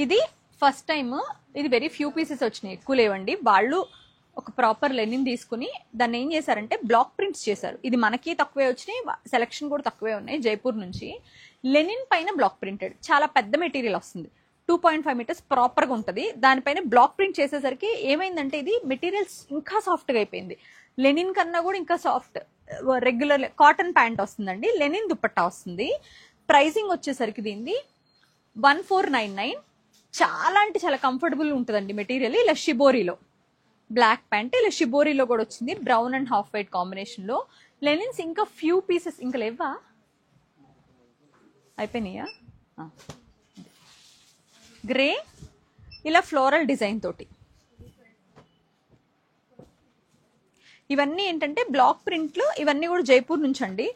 ఇది ఫస్ట్ టైం, ఇది వెరీ ఫ్యూ పీసెస్ వచ్చినాయి, ఎక్కువ లేవండి. వాళ్ళు ఒక ప్రాపర్ లెనిన్ తీసుకుని దాన్ని ఏం చేశారంటే బ్లాక్ ప్రింట్స్ చేశారు. ఇది మనకి తక్కువే వచ్చినాయి, సెలెక్షన్ కూడా తక్కువే ఉన్నాయి. జైపూర్ నుంచి లెనిన్ పైన బ్లాక్ ప్రింటెడ్, చాలా పెద్ద మెటీరియల్ వస్తుంది. 2.5 మీటర్స్ ప్రాపర్గా ఉంటుంది. దానిపైన బ్లాక్ ప్రింట్ చేసేసరికి ఏమైందంటే ఇది మెటీరియల్స్ ఇంకా సాఫ్ట్గా అయిపోయింది. లెనిన్ కన్నా కూడా ఇంకా సాఫ్ట్. రెగ్యులర్ కాటన్ ప్యాంట్ వస్తుందండి, లెనిన్ దుపట్టా వస్తుంది. ప్రైసింగ్ వచ్చేసరికి దీనిది 1499. చాలా అంటే చాలా కంఫర్టబుల్ ఉంటుందండి మెటీరియల్. ఇలా షిబోరీలో బ్లాక్ ప్యాంట్, ఇలా షిబోరీలో కూడా వచ్చింది, brown and half white combination లో. లెనిన్స్ ఇంకా ఫ్యూ పీసెస్ ఇంకా లేవా, అయిపోయినాయా? గ్రే ఇలా ఫ్లోరల్ డిజైన్ తోటి. ఇవన్నీ ఏంటంటే బ్లాక్ ప్రింట్లు, ఇవన్నీ కూడా జైపూర్ నుంచి అండి.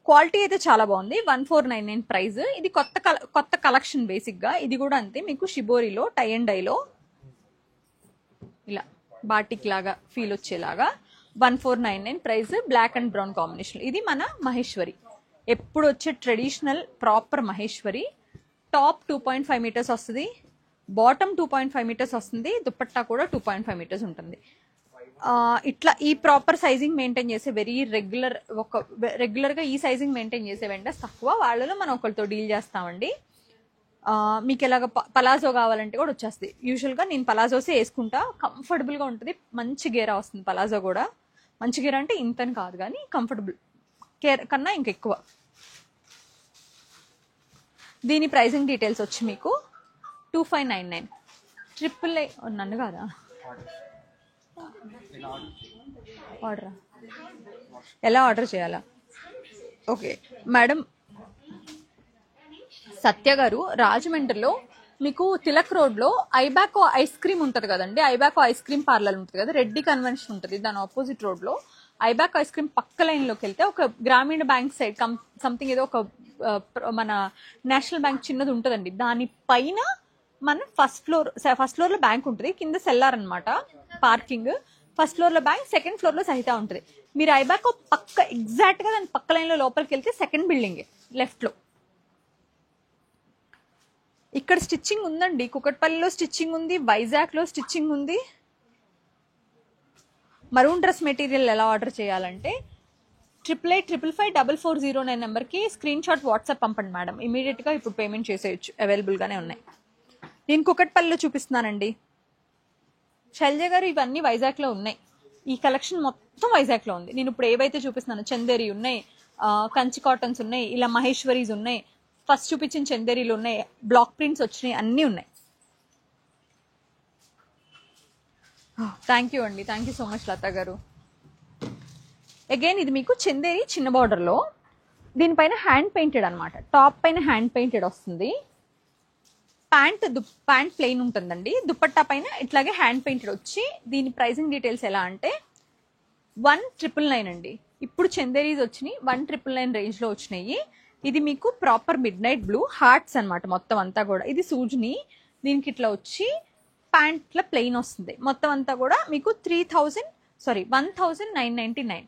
క్వాలిటీ అయితే చాలా బాగుంది. 1499 ప్రైస్. ఇది కొత్త కలెక్షన్ బేసిక్ గా. ఇది కూడా అంతే, మీకు షిబోరిలో టై అండ్ డైలో ఇలా బాటిక్ లాగా ఫీల్ వచ్చేలాగా 1499 price. Black and brown combination. ఇది మన మహేశ్వరి, ఎప్పుడు వచ్చే traditional proper Maheshwari. Top 2.5 metres వస్తుంది, బాటమ్ 2.5 మీటర్స్ వస్తుంది, దుపట్టా కూడా 2.5 మీటర్స్ ఉంటుంది. ఇట్లా ఈ ప్రాపర్ సైజింగ్ మెయింటైన్ చేసే వెరీ రెగ్యులర్ గా ఈ సైజింగ్ మెయింటైన్ చేసే వెండర్స్ తక్కువ. వాళ్ళలో మనం ఒకరితో డీల్ చేస్తామండి. మీకు ఎలాగ పలాజో కావాలంటే కూడా వచ్చేస్తుంది. యూజువల్ గా నేను పలాజోసే వేసుకుంటా, కంఫర్టబుల్ గా ఉంటుంది. మంచి గేరా వస్తుంది పలాజో కూడా. మంచి గేరా అంటే ఇంతని కాదు కానీ కంఫర్టబుల్ కన్నా ఇంకెక్కువ. దీని ప్రైసింగ్ డీటెయిల్స్ వచ్చి మీకు 2599. ట్రిపుల్ ఐ నన్ను కాదా ఆర్డరా, ఎలా ఆర్డర్ చేయాలా? ఓకే మేడం, సత్య గారు రాజమండ్రిలో మీకు తిలక్ రోడ్ లో ఐబాకో ఐస్ క్రీమ్ ఉంటది కదండి, ఐబాకో ఐస్ క్రీమ్ పార్లర్ ఉంటుంది కదా, రెడ్డి కన్వెన్షన్ ఉంటుంది, దాని ఆపోజిట్ రోడ్ లో ఐబాకో ఐస్ క్రీమ్ పక్క లైన్ లోకి వెళ్తే ఒక గ్రామీణ బ్యాంక్ సైడ్ సంథింగ్ ఏదో ఒక మన నేషనల్ బ్యాంక్ చిన్నది ఉంటుందండి. దాని పైన మన ఫస్ట్ ఫ్లోర్ లో బ్యాంక్ ఉంటుంది, కింద సెల్లార్ అనమాట పార్కింగ్. ఫస్ట్ ఫ్లోర్ లో బ్యాంక్, సెకండ్ ఫ్లోర్ లో సహిత ఉంటుంది. మీరు ఐబాకో పక్క ఎగ్జాక్ట్ గా దాని పక్క లైన్ లో లోపలికి వెళ్తే సెకండ్ బిల్డింగ్ లెఫ్ట్ లో. ఇక్కడ స్టిచ్చింగ్ ఉందండి, కుకట్పల్లిలో స్టిచ్చింగ్ ఉంది, వైజాగ్ లో స్టిచ్చింగ్ ఉంది. మరూన్ డ్రెస్ మెటీరియల్ ఎలా ఆర్డర్ చేయాలంటే 88555440 నెంబర్కి స్క్రీన్ షాట్ వాట్సాప్ పంపండి మేడం. ఇమీడియట్ గా ఇప్పుడు పేమెంట్ చేసేయచ్చు, అవైలబుల్ గానే ఉన్నాయి. నేను కుకట్పల్లిలో చూపిస్తున్నానండి. శైలజ గారు ఇవన్నీ వైజాగ్ లో ఉన్నాయి, ఈ కలెక్షన్ మొత్తం వైజాగ్ లో ఉంది. నేను ఇప్పుడు ఏవైతే చూపిస్తున్నాను, చందేరి ఉన్నాయి, కంచి కాటన్స్ ఉన్నాయి, ఇలా మహేశ్వరీస్ ఉన్నాయి, ఫస్ట్ చూపించిన చందేరీలు ఉన్నాయి, బ్లాక్ ప్రింట్స్ వచ్చినాయి, అన్నీ ఉన్నాయి. థ్యాంక్ యూ అండి, thank you so much Latha గారు. అగైన్ ఇది మీకు చందేరి చిన్న బార్డర్ లో, దీనిపైన హ్యాండ్ పెయింటెడ్ అనమాట. టాప్ పైన హ్యాండ్ పెయింటెడ్ వస్తుంది. ప్యాంట్ ప్లెయిన్ ఉంటుందండి, దుపట్టా పైన ఇట్లాగే హ్యాండ్ పెయింటెడ్ వచ్చి. దీని ప్రైసింగ్ డీటెయిల్స్ ఎలా అంటే 1999 అండి. ఇప్పుడు చందేరీస్ వచ్చినాయి 1999 రేంజ్ లో వచ్చినాయి. ఇది మీకు proper mid night blue hearts అనమాట మొత్తం అంతా కూడా. ఇది సూజ్ని, దీనికి ఇట్లా వచ్చి ప్యాంట్ ఇట్లా ప్లెయిన్ వస్తుంది. మొత్తం అంతా కూడా మీకు 1999.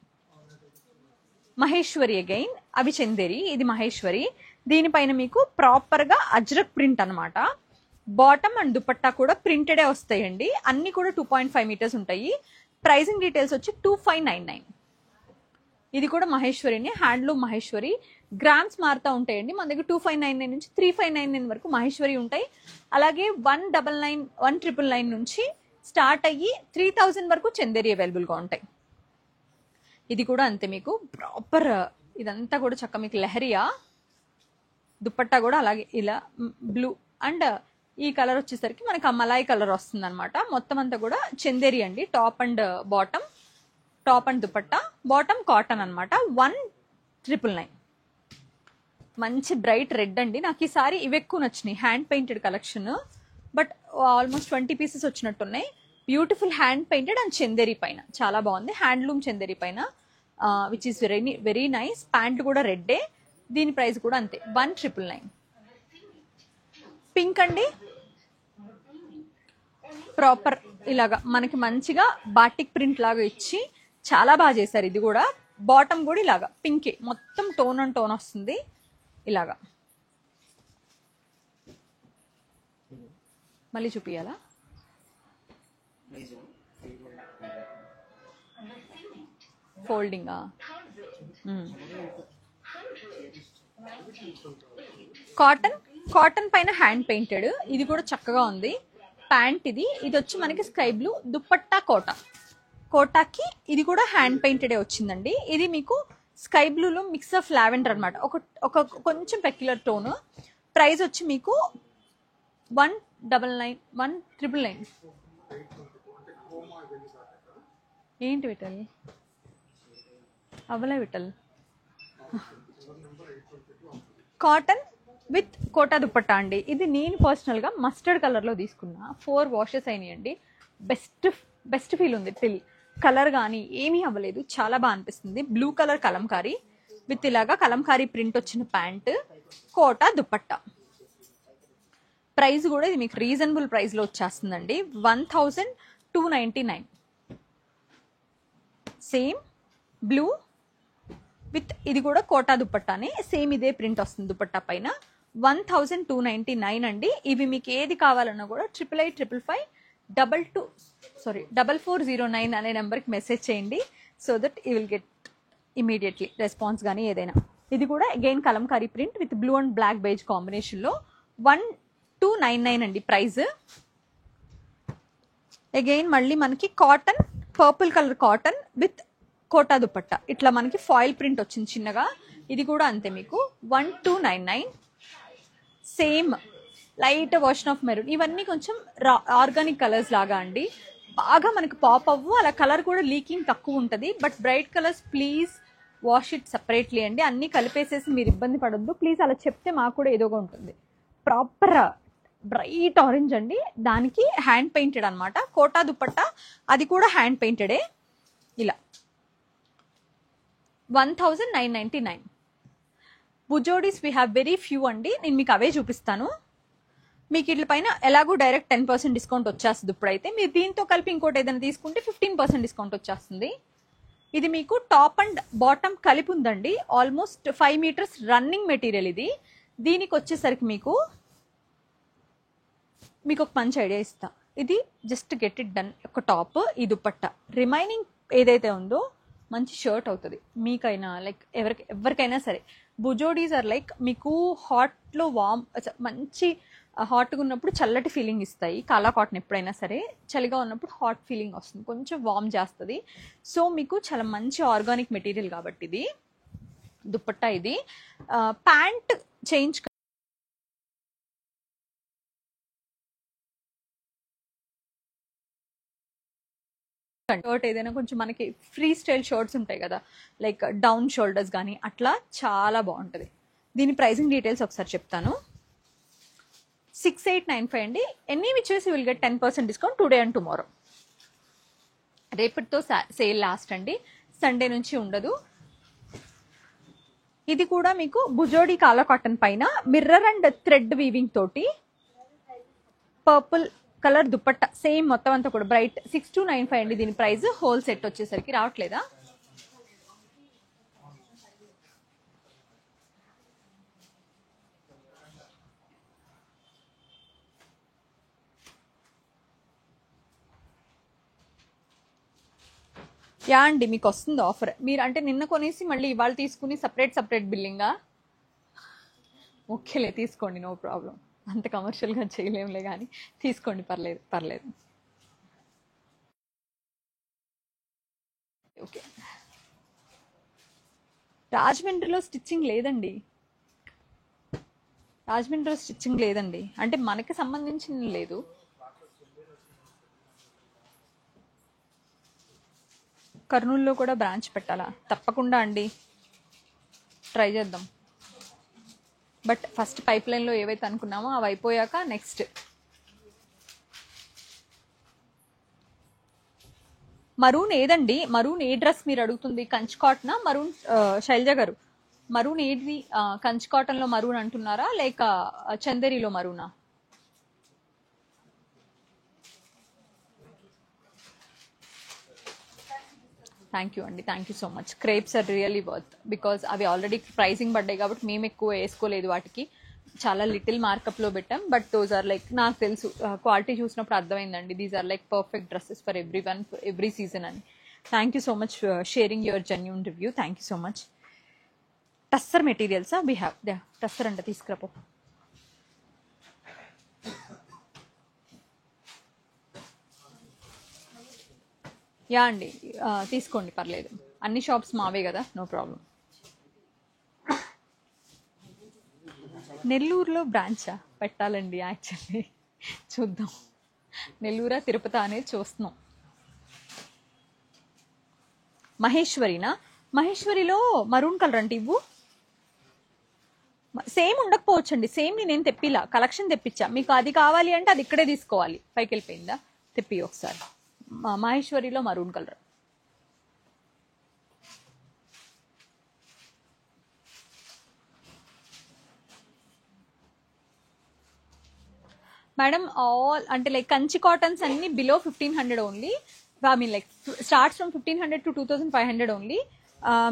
మహేశ్వరి అగైన్, అవి చందేరి, ఇది మహేశ్వరి. దీనిపైన మీకు ప్రాపర్ గా అజ్రక్ ప్రింట్ అనమాట. బాటమ్ అండ్ దుపట్టా కూడా ప్రింటెడే వస్తాయండి. అన్ని కూడా 2.5 మీటర్స్ ఉంటాయి. ప్రైసింగ్ డీటెయిల్స్ వచ్చి 2599. ఇది కూడా మహేశ్వరిని, హ్యాండ్లూమ్ మహేశ్వరి. గ్రామ్స్ మారుతూ ఉంటాయండి. మన దగ్గర 2599 నుంచి 3599 వరకు మహేశ్వరి ఉంటాయి. అలాగే 1999 నుంచి స్టార్ట్ అయ్యి 3000 వరకు చందేరి అవైలబుల్ గా ఉంటాయి. ఇది కూడా అంతే, మీకు ప్రాపర్ ఇదంతా కూడా చక్క మీకు లెహరియా. దుపట్టా కూడా అలాగే ఇలా బ్లూ అండ్ ఈ కలర్ వచ్చేసరికి మనకి ఆ మలాయి కలర్ వస్తుంది అనమాట. మొత్తం అంతా కూడా చందేరి అండి. Top and bottom, top and dupatta, bottom cotton అనమాట. 1999. మంచి బ్రైట్ రెడ్ అండి. నాకు ఈసారి ఇవి ఎక్కువ నచ్చినాయి, hand painted collection. But almost 20 pieces వచ్చినట్టున్నాయి. Beautiful hand painted and Chanderi పైన చాలా బాగుంది. హ్యాండ్లూమ్ చందేరి పైన which is very nice. Pant కూడా రెడ్డే. దీని ప్రైస్ కూడా అంతే 1999. పింక్ అండి, ప్రాపర్ ఇలాగా మనకి మంచిగా బాటిక్ ప్రింట్ లాగా ఇచ్చి చాలా బాగా చేశారు. ఇది కూడా బాటమ్ కూడా ఇలాగా పింకే, మొత్తం టోన్ అండ్ టోన్ వస్తుంది ఇలాగా. మళ్ళీ చూపియాలా? ఫోల్డింగా, కాటన్ పైన హ్యాండ్ పెయింటెడ్. ఇది కూడా చక్కగా ఉంది. ప్యాంట్ ఇది వచ్చి మనకి స్కై బ్లూ, దుపట్టా కోటాకి ఇది కూడా హ్యాండ్ పెయింటెడే వచ్చిందండి. ఇది మీకు స్కై బ్లూలో మిక్స్ ఆఫ్ లావెండర్ అనమాట, ఒక కొంచెం పెక్యులర్ టోన్. ప్రైస్ వచ్చి మీకు 199 1999. ఏంటి విటల్ అవలే విటల్ కాటన్ విత్ కోటా దుపట్టా అండి. ఇది నేను పర్సనల్గా మస్టర్డ్ కలర్లో తీసుకున్నా. 4 వాషెస్ అయినాయండి. బెస్ట్ ఫీల్ ఉంది. కలర్ కానీ ఏమీ అవ్వలేదు, చాలా బాగా అనిపిస్తుంది. బ్లూ కలర్ కలంకారీ విత్ ఇలాగా కలంకారీ ప్రింట్ వచ్చిన ప్యాంట్, కోటా దుపట్టా. ప్రైస్ కూడా ఇది మీకు రీజనబుల్ ప్రైస్లో వచ్చేస్తుందండి. 1299. సేమ్ బ్లూ విత్ ఇది కూడా కోటా దుపట్టానే, సేమ్ ఇదే ప్రింట్ వస్తుంది దుపట్టా పైన. 1299 అండి. ఇవి మీకు ఏది కావాలన్నా కూడా 885522 440 అనే నెంబర్కి మెసేజ్ చేయండి. So that you will get immediately response కానీ ఏదైనా. ఇది కూడా again Kalamkari print with blue and black beige కాంబినేషన్లో 1299 అండి ప్రైస్. అగైన్ మళ్ళీ మనకి cotton, purple colour cotton with Kota dupatta, ఇట్లా మనకి ఫాయిల్ ప్రింట్ వచ్చింది చిన్నగా. ఇది కూడా అంతే మీకు 1299. Same light version of maroon. ఇవన్నీ కొంచెం ఆర్గానిక్ కలర్స్ లాగా అండి, బాగా మనకి పాప్ అవ్వు. అలా కలర్ కూడా లీకింగ్ తక్కువ ఉంటుంది. But bright colours please wash it separately అండి. అన్నీ కలిపేసేసి మీరు ఇబ్బంది పడొద్దు ప్లీజ్. అలా చెప్తే మాకు కూడా ఏదోగా ఉంటుంది. ప్రాపర్ బ్రైట్ ఆరెంజ్ అండి, దానికి హ్యాండ్ పెయింటెడ్ అనమాట. కోటా దుపట్టా అది కూడా హ్యాండ్ పెయింటెడే. ఇలా 1999. బుజోడీస్ వీ హ్యావ్ వెరీ ఫ్యూ అండి. నేను మీకు అవే చూపిస్తాను. మీకు ఇట్ల పైన ఎలాగో డైరెక్ట్ 10% డిస్కౌంట్ వచ్చేస్తుంది. ఇప్పుడైతే మీరు దీంతో కలిపి ఇంకోటి ఏదైనా తీసుకుంటే 15% డిస్కౌంట్ వచ్చేస్తుంది. ఇది మీకు టాప్ అండ్ బాటమ్ కలిపి ఉందండి. ఆల్మోస్ట్ 5 మీటర్స్ రన్నింగ్ మెటీరియల్ ఇది. దీనికి వచ్చేసరికి మీకు ఒక మంచి ఐడియా ఇస్తా. ఇది జస్ట్ గెట్ ఇట్ డన్. ఒక టాప్, ఈ దుపట్టా, రిమైనింగ్ ఏదైతే ఉందో మంచి షర్ట్ అవుతుంది మీకైనా, లైక్ ఎవరికైనా సరే. బుజోడీస్ ఆర్ లైక్ మీకు హాట్లో మంచి హాట్గా ఉన్నప్పుడు చల్లటి ఫీలింగ్ ఇస్తాయి. కాలా కాటన్ ఎప్పుడైనా సరే, చలిగా ఉన్నప్పుడు హాట్ ఫీలింగ్ వస్తుంది, కొంచెం వార్మ్ చేస్తుంది. సో మీకు చాలా మంచి ఆర్గానిక్ మెటీరియల్ కాబట్టి ఇది దుపట్టా. ఇది ప్యాంట్ చేంజ్ షర్ట్ ఏదైనా కొంచెం మనకి ఫ్రీ స్టైల్ షర్ట్స్ ఉంటాయి కదా, లైక్ డౌన్ షోల్డర్స్ కానీ, అట్లా చాలా బాగుంటుంది. దీని ప్రైసింగ్ డీటెయిల్స్ ఒకసారి చెప్తాను. 6895 అండి. Any which ways you will get 10% discount today and tomorrow. రేపటితో సేల్ లాస్ట్ అండి, సండే నుంచి ఉండదు. ఇది కూడా మీకు బుజోడి కాలా కాటన్ పైన మిర్రర్ అండ్ థ్రెడ్ వీవింగ్ తోటి పర్పుల్ కలర్ దుపట్టా, సేమ్ మొత్తం అంతా కూడా బ్రైట్. 6295 అండి దీని ప్రైస్. హోల్ సెట్ వచ్చేసరికి రావట్లేదా? యా అండి, మీకు వస్తుంది ఆఫర్. మీరు అంటే నిన్న కొనేసి మళ్ళీ ఇవాళ తీసుకుని సపరేట్ బిల్లింగా? ఓకేలే, తీసుకోండి, నో ప్రాబ్లం. అంత కమర్షియల్గా చేయలేములే కానీ తీసుకోండి, పర్లేదు. ఓకే. రాజమండ్రిలో స్టిచ్చింగ్ లేదండి. అంటే మనకి సంబంధించిన లేదు. కర్నూలులో కూడా బ్రాంచ్ పెట్టాలా? తప్పకుండా అండి, ట్రై చేద్దాం. బట్ ఫస్ట్ పైప్ లైన్లో ఏవైతే అనుకున్నామో అవి అయిపోయాక నెక్స్ట్. మరూన్ ఏదండి? మరూన్ ఏ డ్రెస్ మీరు అడుగుతుంది? కంచి కాటనా? మరూన్ శైలజ గారు, మరూన్ ఏది? కంచి కాటన్లో మరూన్ అంటున్నారా, లేక చందేరిలో మరూనా? థ్యాంక్ యూ అండి, thank you so much. Crepes are really worth, because అవి ఆల్రెడీ ప్రైసింగ్ పడ్డాయి కాబట్టి మేము ఎక్కువ వేసుకోలేదు వాటికి. చాలా లిటిల్ మార్కప్లో పెట్టాం. బట్ దోస్ ఆర్ లైక్, నాకు తెలుసు, క్వాలిటీ చూసినప్పుడు అర్థమైందండి. These are like perfect dresses for every one, every season అని. Thank you so much sharing your genuine review. Thank you so much. Tussar మెటీరియల్సా? వీ హ్యావ్ టస్సర్ అంటే తీసుకురాపో. యా అండి, తీసుకోండి పర్లేదు, అన్ని షాప్స్ మావే కదా, నో ప్రాబ్లం. నెల్లూరులో బ్రాంచా పెట్టాలండి యాక్చువల్లీ, చూద్దాం. నెల్లూరా తిరుపతి అనేది చూస్తున్నాం. మహేశ్వరినా? మహేశ్వరిలో మరూన్ కలర్ అంటే ఇవ్వు. సేమ్ ఉండకపోవచ్చండి, సేమ్ నేను తెప్పిలా, కలెక్షన్ తెప్పించా. మీకు అది కావాలి అంటే అది ఇక్కడే తీసుకోవాలి. పైకి వెళ్ళిపోయిందా? తెప్పి ఒకసారి. మహేశ్వరిలో మరూన్ కలర్. మేడం ఆల్ అంటే లైక్ కంచి కాటన్స్ అన్ని below 1500 only. I mean like starts from 1500 to 2500 only.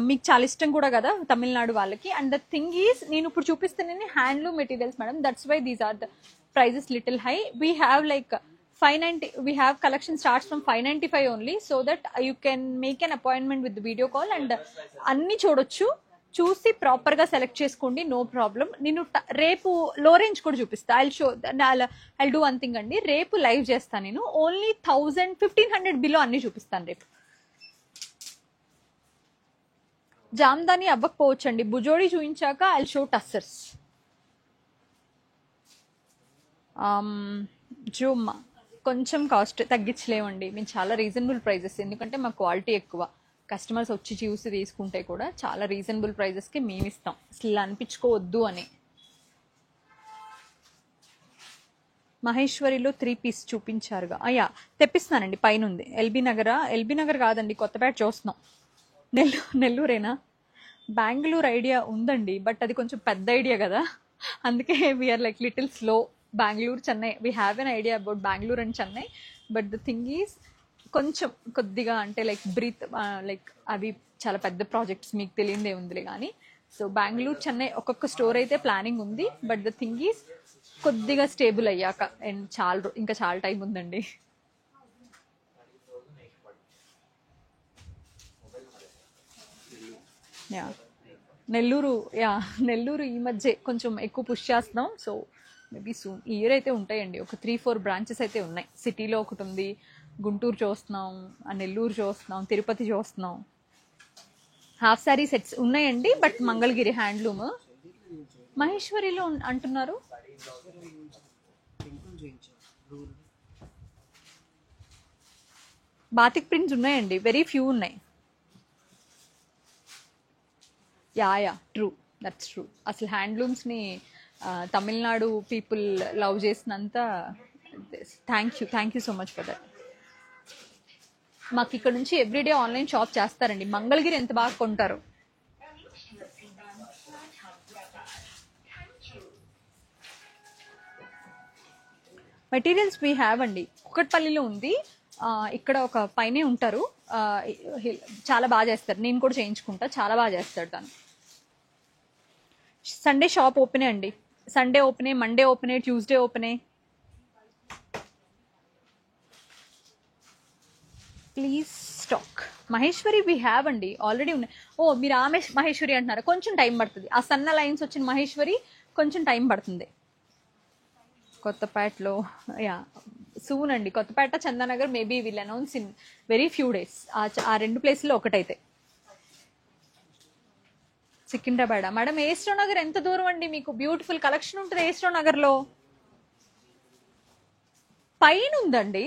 మీకు చాలా ఇష్టం కూడా కదా తమిళనాడు వాళ్ళకి. అండ్ ద థింగ్ ఈస్, నేను ఇప్పుడు చూపిస్తున్నాను handloom materials madam, that's why these are the prices little high. We have like 590, we have collection starts from 595 only, so that you can make an appointment with the video call and అన్ని చూడొచ్చు. చూసి proper గా select చేసుకోండి, no problem. నేను రేపు లో range కూడా చూపిస్తా. ఐ డూ వన్ థింగ్ అండి, రేపు లైవ్ చేస్తాను నేను. ఓన్లీ 1500 బిలో అన్ని చూపిస్తాను రేపు. జామ్దాని అవ్వకపోవచ్చు అండి, బుజోడి చూపించాక ఐ షో టస్సర్స్. జూమ్మా కొంచెం కాస్ట్ తగ్గించలేమండి, మేము చాలా రీజనబుల్ ప్రైజెస్, ఎందుకంటే మా క్వాలిటీ ఎక్కువ. కస్టమర్స్ వచ్చి చూసి తీసుకుంటే కూడా చాలా రీజనబుల్ ప్రైజెస్కి మేము ఇస్తాం, అసలు అనిపించుకోవద్దు అని. మహేశ్వరిలో 3 పీస్ చూపించారుగా, అయ్యా తెప్పిస్తానండి. పైన ఉంది ఎల్బీ నగర్ కాదండి, కొత్తపేట చూస్తున్నాం. నెల్లూరేనా? బెంగళూరు ఐడియా ఉందండి, బట్ అది కొంచెం పెద్ద ఐడియా కదా, అందుకే we are like little slow. Bengaluru, Chennai, we have an idea about Bengaluru and Chennai, but the thing is కొంచెం కొద్దిగా అంటే లైక్ లైక్ అవి చాలా పెద్ద ప్రాజెక్ట్స్, మీకు తెలియదే ఉందిలే కానీ. సో బెంగళూరు, చెన్నై ఒక్కొక్క స్టోర్ అయితే ప్లానింగ్ ఉంది, బట్ ద థింగ్ ఈజ్ కొద్దిగా స్టేబుల్ అయ్యాక, అండ్ ఇంకా చాలా టైం ఉందండి. యా నెల్లూరు ఈ మధ్య కొంచెం ఎక్కువ పుష్ చేస్తున్నాం. సో మేబీ సూన్ ఈ ఇయర్ అయితే ఉంటాయండి, ఒక 3-4 బ్రాంచెస్ అయితే ఉన్నాయి. సిటీలో ఒకటి ఉంది, గుంటూరు చూస్తున్నాం, నెల్లూరు చూస్తున్నాం, తిరుపతి చూస్తున్నాం. హాఫ్ శారీ సెట్స్ ఉన్నాయండి, బట్ మంగళగిరి హ్యాండ్లూమ్. మహేశ్వరిలో అంటున్నారు. బాతిక్ ప్రింట్స్ ఉన్నాయండి, వెరీ ఫ్యూ ఉన్నాయి. Yeah true, that's true. అసలు హ్యాండ్లూమ్స్ని తమిళనాడు పీపుల్ లవ్ చేసినంత. Thank you so much for that. మాకు ఇక్కడ నుంచి ఎవ్రీడే ఆన్లైన్ షాప్ చేస్తారండి. మంగళగిరి ఎంత బాగా కొంటారు. మెటీరియల్స్ వీ హ్యావ్ అండి, కుకట్పల్లిలో ఉంది. ఇక్కడ ఒక పైనే ఉంటారు, చాలా బాగా చేస్తారు. నేను కూడా చేయించుకుంటా, చాలా బాగా చేస్తాడు తను. సండే షాప్ ఓపెనే అండి, సండే ఓపెనే, మండే ఓపెనే, ట్యూస్డే ఓపెనే. Please stock. Maheshwari we have అండి, ఆల్రెడీ ఉన్నాయి. ఓ మీరు ఆమె మహేశ్వరి అంటున్నారు, కొంచెం టైం పడుతుంది. ఆ సన్న లైన్స్ వచ్చిన మహేశ్వరి కొంచెం టైం పడుతుంది. కొత్తపేటలో యా సూన్ అండి, Kothapet, Chandanagar maybe will announce in very few days. ఆ 2 ప్లేస్లో ఒకటైతే. సికింద్రాబాద్ మేడం, ఏస్ట్రో నగర్ ఎంత దూరం అండి? మీకు బ్యూటిఫుల్ కలెక్షన్ ఉంటుంది ఏస్ట్రో నగర్లో. పైన ఉందండి,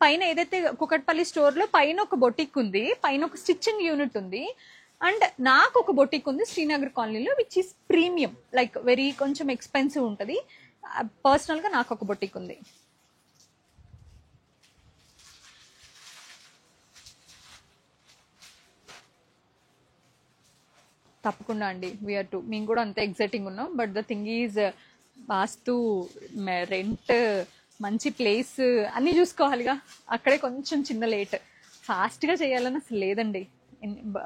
పైన ఏదైతే కుకట్పల్లి స్టోర్లో పైన ఒక బొటిక్ ఉంది, పైన ఒక స్టిచ్చింగ్ యూనిట్ ఉంది, అండ్ నాకు ఒక బొటిక్ ఉంది శ్రీనగర్ కాలనీలో, which is premium, like very కొంచెం ఎక్స్పెన్సివ్ ఉంటుంది. పర్సనల్గా నాకు ఒక బొటిక్ ఉంది. తప్పకుండా అండి, వీఆర్ టు, మేము కూడా అంతే ఎగ్జైటింగ్ ఉన్నాం. But the thing is vastu, rent, మంచి ప్లేస్ అన్నీ చూసుకోవాలిగా. అక్కడే కొంచెం చిన్న లేట్. ఫాస్ట్గా చేయాలని అసలు లేదండి,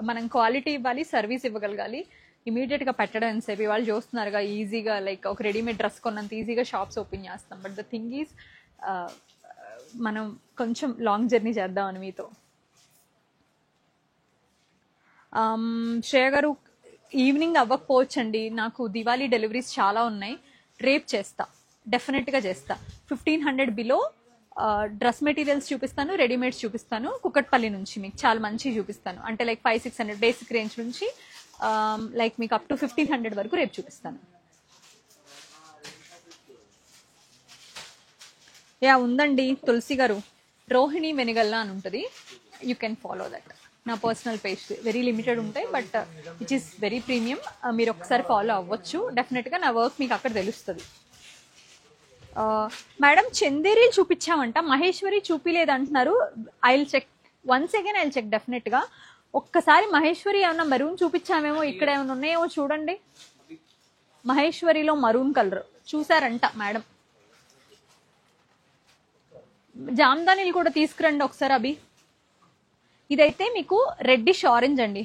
మనం క్వాలిటీ ఇవ్వాలి, సర్వీస్ ఇవ్వగలగాలి. ఇమీడియట్గా పెట్టడం ఎంతసేపు, వాళ్ళు చూస్తున్నారుగా ఈజీగా, లైక్ ఒక రెడీమేడ్ డ్రెస్ కొన్నంత ఈజీగా షాప్స్ ఓపెన్ చేస్తాం. బట్ ద థింగ్ ఈజ్ మనం కొంచెం లాంగ్ జర్నీ చేద్దామని మీతో. శ్రేయ గారు, ఈవినింగ్ అవ్వకపోవచ్చండి, నాకు దివాళీ డెలివరీస్ చాలా ఉన్నాయి. రేపు చేస్తా, డెఫినెట్గా చేస్తా. 1500 బిలో డ్రెస్ మెటీరియల్స్ చూపిస్తాను, రెడీమేడ్స్ చూపిస్తాను. కుకట్పల్లి నుంచి మీకు చాలా మంచి చూపిస్తాను. అంటే లైక్ 500-600 బేసిక్ రేంజ్ నుంచి లైక్ మీకు అప్ టు 1500 వరకు రేపు చూపిస్తాను. యా ఉందండి తులసి గారు, రోహిణి వెనిగల్లా అని ఉంటుంది. You can follow that. నా పర్సనల్ పేజ్ వెరీ లిమిటెడ్ ఉంటాయి, but which is very premium. మీరు ఒకసారి ఫాలో అవ్వచ్చు. డెఫినెట్గా నా వర్క్ మీకు అక్కడ తెలుస్తుంది. మేడం చందేరి చూపించామంట, మహేశ్వరి చూపిలేదు అంటున్నారు. I will check once again, I will check డెఫినెట్గా. ఒక్కసారి మహేశ్వరి ఏమన్నా మరూన్ చూపించామేమో, ఇక్కడ ఏమైనా ఉన్నాయేమో చూడండి. మహేశ్వరిలో మరూన్ కలర్ చూసారంట మేడం. జామ్దానీలు కూడా తీసుకురండి ఒకసారి అభి. ఇదైతే మీకు రెడ్డిష్ ఆరెంజ్ అండి.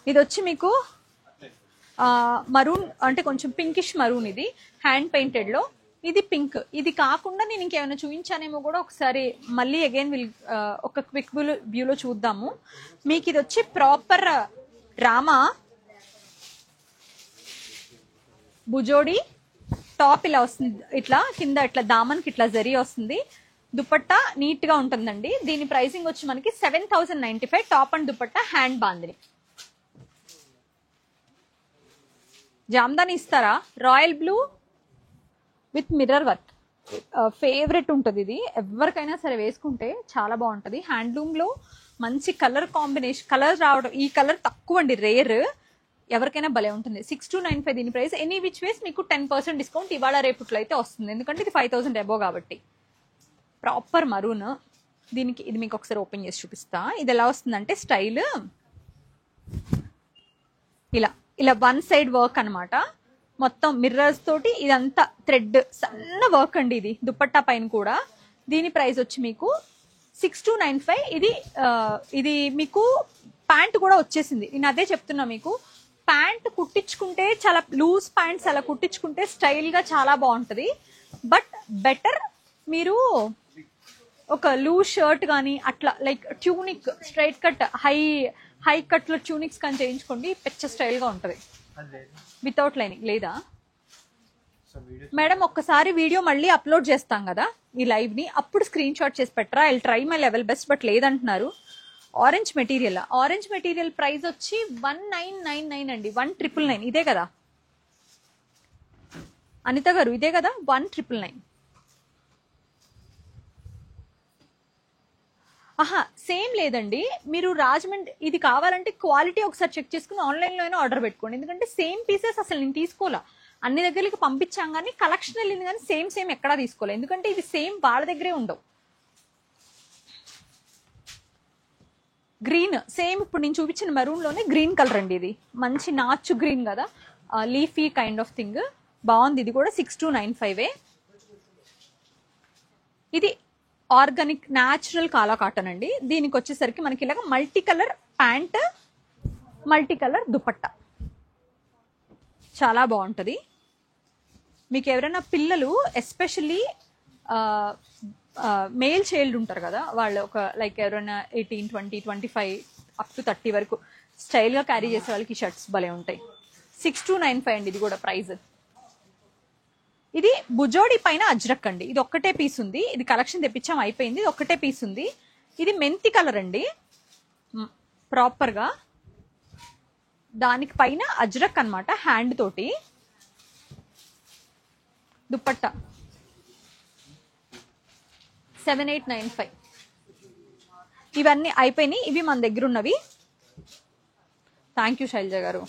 ఇది వచ్చి మీకు మరూన్ అంటే కొంచెం పింకిష్ మరూన్. ఇది హ్యాండ్ పెయింటెడ్ లో. ఇది పింక్. ఇది కాకుండా నేను ఇంకేమైనా చూపించానేమో కూడా ఒకసారి మళ్ళీ అగైన్ ఒక క్విక్ వ్యూలో చూద్దాము. మీకు ఇది వచ్చి ప్రాపర్ రామా బుజోడి టాప్ ఇలా వస్తుంది, ఇట్లా కింద ఇట్లా దామన్కి ఇట్లా జరీ వస్తుంది. దుపట్టా నీట్ గా ఉంటుందండి. దీని ప్రైసింగ్ వచ్చి మనకి 7095. Top and dupatta hand bandhani. Jamdani ఇస్తారా? Royal blue with mirror work favourite ఉంటుంది. ఇది ఎవరికైనా సరే వేసుకుంటే చాలా బాగుంటుంది. హ్యాండ్లూమ్ లో మంచి కలర్ కాంబినేషన్, కలర్ రావడం. ఈ కలర్ తక్కువ అండి, రేర్. ఎవరికైనా భలే ఉంటుంది. 6295 దీని ప్రైస్. ఎనీ విచ్ వేస్ మీకు 10% డిస్కౌంట్ ఇవాళ రేపుట్లో అయితే వస్తుంది, ఎందుకంటే ఇది 5000 అబోవ్ కాబట్టి. Proper maroon. దీనికి ఇది మీకు ఒకసారి ఓపెన్ చేసి చూపిస్తా. ఇది ఎలా వస్తుందంటే స్టైల్ ఇలా ఇలా వన్ సైడ్ వర్క్ అనమాట. మొత్తం మిర్రర్స్ తోటి ఇదంతా థ్రెడ్ సన్న వర్క్ అండి. ఇది దుపట్టా పైన కూడా. దీని ప్రైస్ వచ్చి మీకు 6295. ఇది మీకు ప్యాంట్ కూడా వచ్చేసింది. నేను అదే చెప్తున్నా మీకు. ప్యాంట్ కుట్టించుకుంటే చాలా లూజ్ ప్యాంట్స్ అలా కుట్టించుకుంటే స్టైల్ గా చాలా బాగుంటది. బట్ బెటర్ మీరు ఒక లూజ్ షర్ట్ కానీ అట్లా like tunic straight cut high cut లో ట్యూనిక్స్ కానీ చేయించుకోండి, పెచ్చ స్టైల్ గా ఉంటది. వితౌట్ లైనింగ్ లేదా మేడం? ఒక్కసారి వీడియో మళ్ళీ అప్లోడ్ చేస్తాం కదా ఈ లైవ్ ని, అప్పుడు స్క్రీన్ షాట్ చేసి పెట్టరా. I try my level best. But లేదంటున్నారు. Orange material. Orange material price వచ్చి 1999 అండి. 1999 ఇదే కదా అనిత గారు? ఇదే కదా 1999. ఆహా సేమ్ లేదండి. మీరు రాజమండ్రి ఇది కావాలంటే క్వాలిటీ ఒకసారి చెక్ చేసుకుని ఆన్లైన్ లోనే ఆర్డర్ పెట్టుకోండి. ఎందుకంటే సేమ్ పీసెస్ అసలు నేను తీసుకోవాలా, అన్ని దగ్గరికి పంపించాం కానీ కలెక్షన్ వెళ్ళింది కానీ సేమ్ ఎక్కడా తీసుకోవాలి. ఎందుకంటే ఇది సేమ్ వాళ్ళ దగ్గరే ఉండవు. గ్రీన్ సేమ్ ఇప్పుడు నేను చూపించిన మెరూన్ లోనే గ్రీన్ కలర్ అండి. ఇది మంచి నాచు గ్రీన్ కదా, లీఫీ కైండ్ ఆఫ్ థింగ్. బాగుంది. ఇది కూడా 6295. ఇది ఆర్గానిక్ న్యాచురల్ కాలా కాటన్ అండి. దీనికి వచ్చేసరికి మనకి ఇలాగ multi colour pant, multi colour dupatta, చాలా బాగుంటుంది. మీకు ఎవరైనా పిల్లలు ఎస్పెషల్లీ మేల్ చైల్డ్ ఉంటారు కదా, వాళ్ళు ఒక లైక్ ఎవరైనా 18, 20, 25 అప్ టు 30 వరకు స్టైల్ గా క్యారీ చేసే వాళ్ళకి షర్ట్స్ భలే ఉంటాయి. 6295 అండి. ఇది కూడా ప్రైస్. ఇది బుజోడి పైన అజ్రక్ అండి. ఇది ఒక్కటే పీస్ ఉంది. ఇది కలెక్షన్ తెప్పించాం, అయిపోయింది. ఇది ఒక్కటే పీస్ ఉంది. ఇది మెంతి కలర్ అండి. ప్రాపర్ గా దానికి పైన అజ్రక్ అన్నమాట, హ్యాండ్ తోటి. దుపట్టా 7895. ఇవన్నీ అయిపోయినాయి. ఇవి మన దగ్గర ఉన్నవి. థ్యాంక్ యూ శైలజ గారు.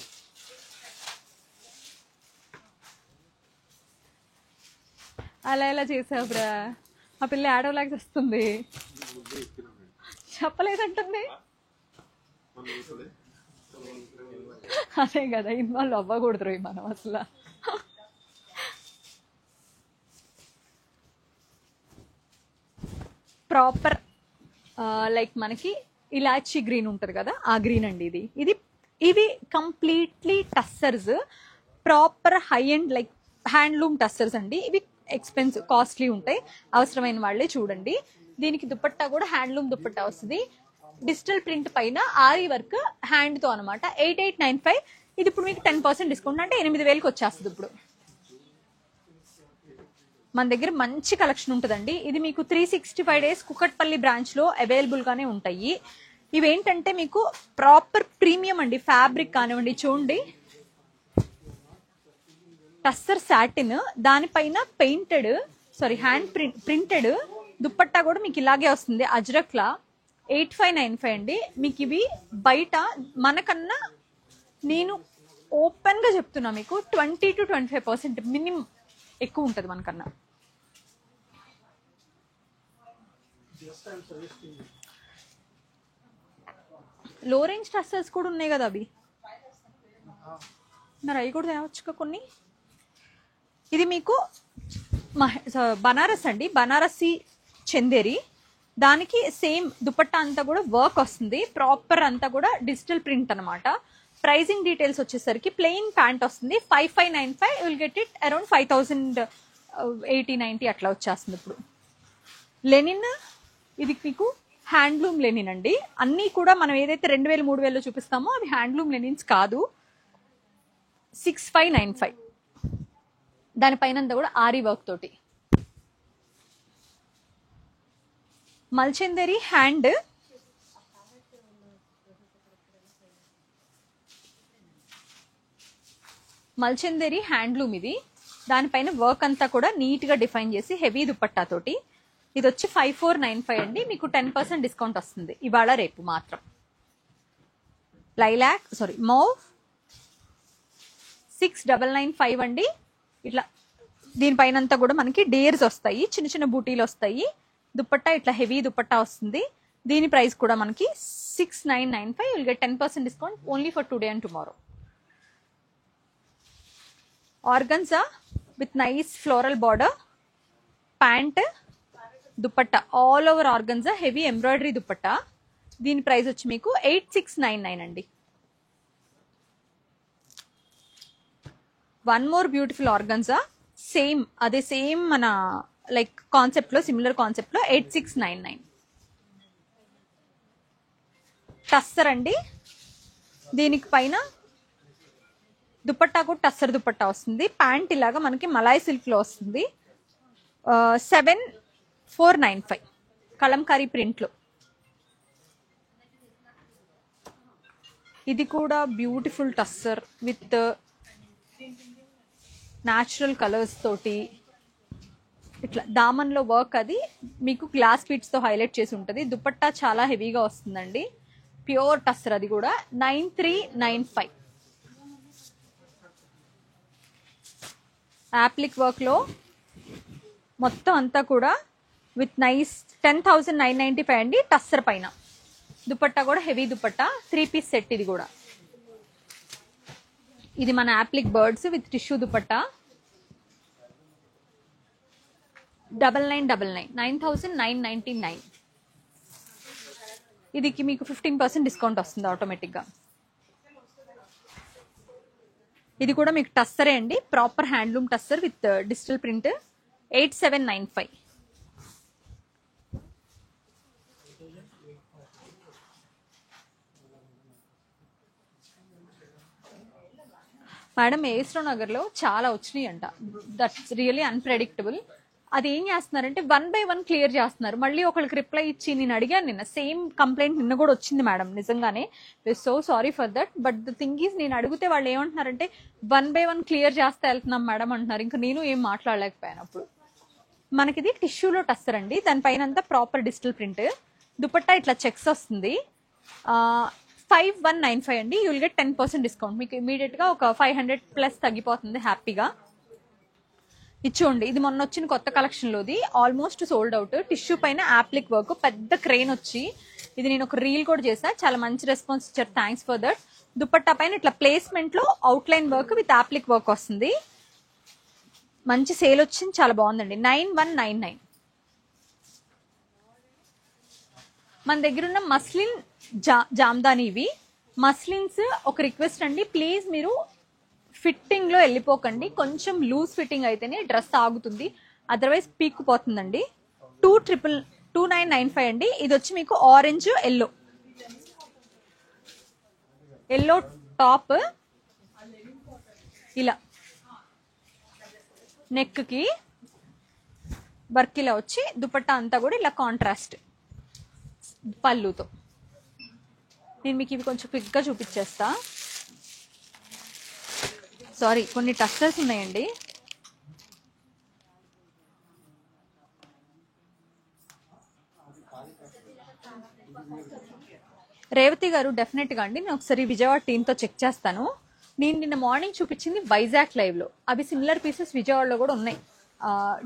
అలా ఎలా చేసావురా? ఆ పిల్ల ఆడవలాగా వస్తుంది. చెప్పలేదంటుంది. అదే కదా, ఇన్వాల్వ్ అవ్వకూడదు మనం అసలు. ప్రాపర్ లైక్ మనకి ఇలాచీ గ్రీన్ ఉంటుంది కదా, ఆ గ్రీన్ అండి. ఇవి completely tussars, proper high and like handloom tussars అండి. ఇవి ఎక్స్పెన్సివ్, కాస్ట్లీ ఉంటాయి. అవసరమైన వాళ్ళే చూడండి. దీనికి దుపట్టా కూడా హ్యాండ్లూమ్ దుపట్టా వస్తుంది. డిజిటల్ ప్రింట్ పైన ఆరి వర్క్ హ్యాండ్ తో అనమాట. 8895. ఇది ఇప్పుడు మీకు 10% డిస్కౌంట్ అంటే 8000కి వచ్చేస్తుంది. ఇప్పుడు మన దగ్గర మంచి కలెక్షన్ ఉంటుందండి. ఇది మీకు 365 డేస్ కుకట్పల్లి బ్రాంచ్ లో అవైలబుల్ గానే ఉంటాయి. ఇవేంటంటే మీకు ప్రాపర్ ప్రీమియం అండి. ఫ్యాబ్రిక్ కానివ్వండి, చూడండి టస్సర్ సాటిన్, దానిపైన పెయింటెడ్ హ్యాండ్ ప్రింటెడ్ దుప్పట్టా కూడా మీకు ఇలాగే వస్తుంది అజ్రక్ లా. 8595 అండి. మీకు ఇవి బయట మనకన్నా నేను ఓపెన్ గా చెప్తున్నా మీకు 20 to 25% మినిమం ఎక్కువ ఉంటుంది మనకన్నా. లో రేంజ్ టస్సర్స్ కూడా ఉన్నాయి కదా అవి, మరి అవి కూడా తేవచ్చుగా కొన్ని. ఇది మీకు బనారస్ అండి, బనారసి చందేరి. దానికి సేమ్ దుపట్టా అంతా కూడా వర్క్ వస్తుంది, ప్రాపర్ అంతా కూడా డిజిటల్ ప్రింట్ అనమాట. ప్రైజింగ్ డీటెయిల్స్ వచ్చేసరికి ప్లెయిన్ ప్యాంట్ వస్తుంది 5595, విల్ గెట్ ఇట్ అరౌండ్ 5080-90 అట్లా వచ్చేస్తుంది. ఇప్పుడు లెనిన్, ఇది మీకు హ్యాండ్లూమ్ లెనిన్ అండి. అన్నీ కూడా మనం ఏదైతే 2000-3000 చూపిస్తామో అవి హ్యాండ్లూమ్ లెనిన్స్ కాదు. 6595, దానిపైన కూడా ఆరీ వర్క్ తోటి. మల్చందరి హ్యాండ్, మల్చందరి హ్యాండ్లూమ్ ఇది. దానిపైన వర్క్ అంతా కూడా నీట్ గా డిఫైన్ చేసి హెవీ దుపట్టా తోటి. ఇది వచ్చి 5495 అండి. మీకు 10% డిస్కౌంట్ వస్తుంది ఇవాళ రేపు మాత్రం. లైలాక్ మౌవ్ 6995 అండి. ఇట్లా దీనిపైన అంతా కూడా మనకి డేర్స్ వస్తాయి, చిన్న చిన్న బూటీలు వస్తాయి. దుపట్టా ఇట్లా హెవీ దుపట్టా వస్తుంది. దీని ప్రైస్ కూడా మనకి 6995, will get 10% discount only for today and tomorrow. Organza with nice floral border, pant, dupatta all over organza, heavy embroidery dupatta. దీని ప్రైస్ వచ్చి మీకు 8699 అండి. One more beautiful organza, same అదే సేమ్ మన లైక్ కాన్సెప్ట్ లో, సిమిలర్ కాన్సెప్ట్ లో 8699. టస్సర్ అండి. దీనికి పైన దుపట్టా కూడా టస్సర్ దుపట్టా వస్తుంది. ప్యాంట్ ఇలాగా మనకి మలాయ్ సిల్క్ లో వస్తుంది. 7495 కలంకారీ ప్రింట్ లో. ఇది కూడా beautiful tussar with natural colours తోటి ఇట్లా దామన్ లో వర్క్. అది మీకు గ్లాస్ బీట్స్ తో హైలైట్ చేసి ఉంటుంది. దుపట్టా చాలా హెవీగా వస్తుందండి, ప్యూర్ టస్సర్. అది కూడా 9395. యాప్లిక్ వర్క్ లో మొత్తం అంతా కూడా విత్ నైస్ 10995 అండి. టస్సర్ పైన దుపట్టా కూడా హెవీ దుపట్టా, 3 పీస్ సెట్. ఇది కూడా ఇది మన appliqué birds with tissue dupatta 9999, 9999. ఇదికి మీకు 15% డిస్కౌంట్ వస్తుంది ఆటోమేటిక్ గా. ఇది కూడా మీకు టస్సరే అండి, proper handloom tussar with digital print 8795. Madam ఏస్రో నగర్ లో చాలా వచ్చినాయి అంట. That's really unpredictable. అది ఏం చేస్తున్నారంటే 1 by 1 క్లియర్ చేస్తున్నారు. మళ్ళీ ఒకరికి రిప్లై ఇచ్చి నేను అడిగాను నిన్న, సేమ్ కంప్లైంట్ నిన్న కూడా వచ్చింది మేడం. నిజంగానే so sorry for that. But the thing is, నేను అడిగితే వాళ్ళు ఏమంటున్నారంటే 1 by 1 క్లియర్ చేస్తే వెళ్తున్నాం మేడం అంటున్నారు. ఇంకా నేను ఏం మాట్లాడలేకపోయాను. అప్పుడు మనకిది టిష్యూలో టస్సర్ అండి. దానిపైన అంతా ప్రాపర్ డిజిటల్ ప్రింట్. దుపట్టా ఇట్లా చెక్స్ వస్తుంది. 5195 అండి. You will get 10% discount. మీకు ఇమీడియట్ గా ఒక 500+ తగ్గిపోతుంది హ్యాపీగా. ఇచ్చోండి, ఇది మొన్న వచ్చిన కొత్త కలెక్షన్ లోది, ఆల్మోస్ట్ సోల్డ్ అవుట్. టిష్యూ పైన యాప్లిక్ వర్క్, పెద్ద క్రెయిన్ వచ్చి, ఇది నేను ఒక రీల్ కూడా చేసా, చాలా మంచి రెస్పాన్స్ ఇచ్చారు. Thanks for that. దుపట్టా పైన ఇట్లా ప్లేస్మెంట్ లో outline work with appliqué work వస్తుంది. మంచి సేల్ వచ్చింది, చాలా బాగుందండి. 9199. మన దగ్గర ఉన్న మస్లిన్ జామ్దాని. ఇవి మస్లిన్స్ ఒక రిక్వెస్ట్ అండి, ప్లీజ్ మీరు ఫిట్టింగ్ లో వెళ్ళిపోకండి. కొంచెం లూజ్ ఫిట్టింగ్ అయితేనే డ్రెస్ ఆగుతుంది, అదర్వైజ్ పీక్కుపోతుందండి. 2995 అండి. ఇది వచ్చి మీకు ఆరెంజ్ ఎల్లో టాప్, ఇలా నెక్ కి వర్క్ ఇలా వచ్చి దుపట్టా అంతా కూడా ఇలా కాంట్రాస్ట్ పళ్ళుతో. నేను మీకు ఇవి కొంచెం క్విక్గా చూపించేస్తా. సారీ, కొన్ని టస్సర్స్ ఉన్నాయండి. రేవతి గారు డెఫినెట్గా అండి, నేను ఒకసారి విజయవాడ టీంతో చెక్ చేస్తాను. నేను నిన్న మార్నింగ్ చూపించింది వైజాగ్ లైవ్లో, అవి సిమిలర్ పీసెస్ విజయవాడలో కూడా ఉన్నాయి.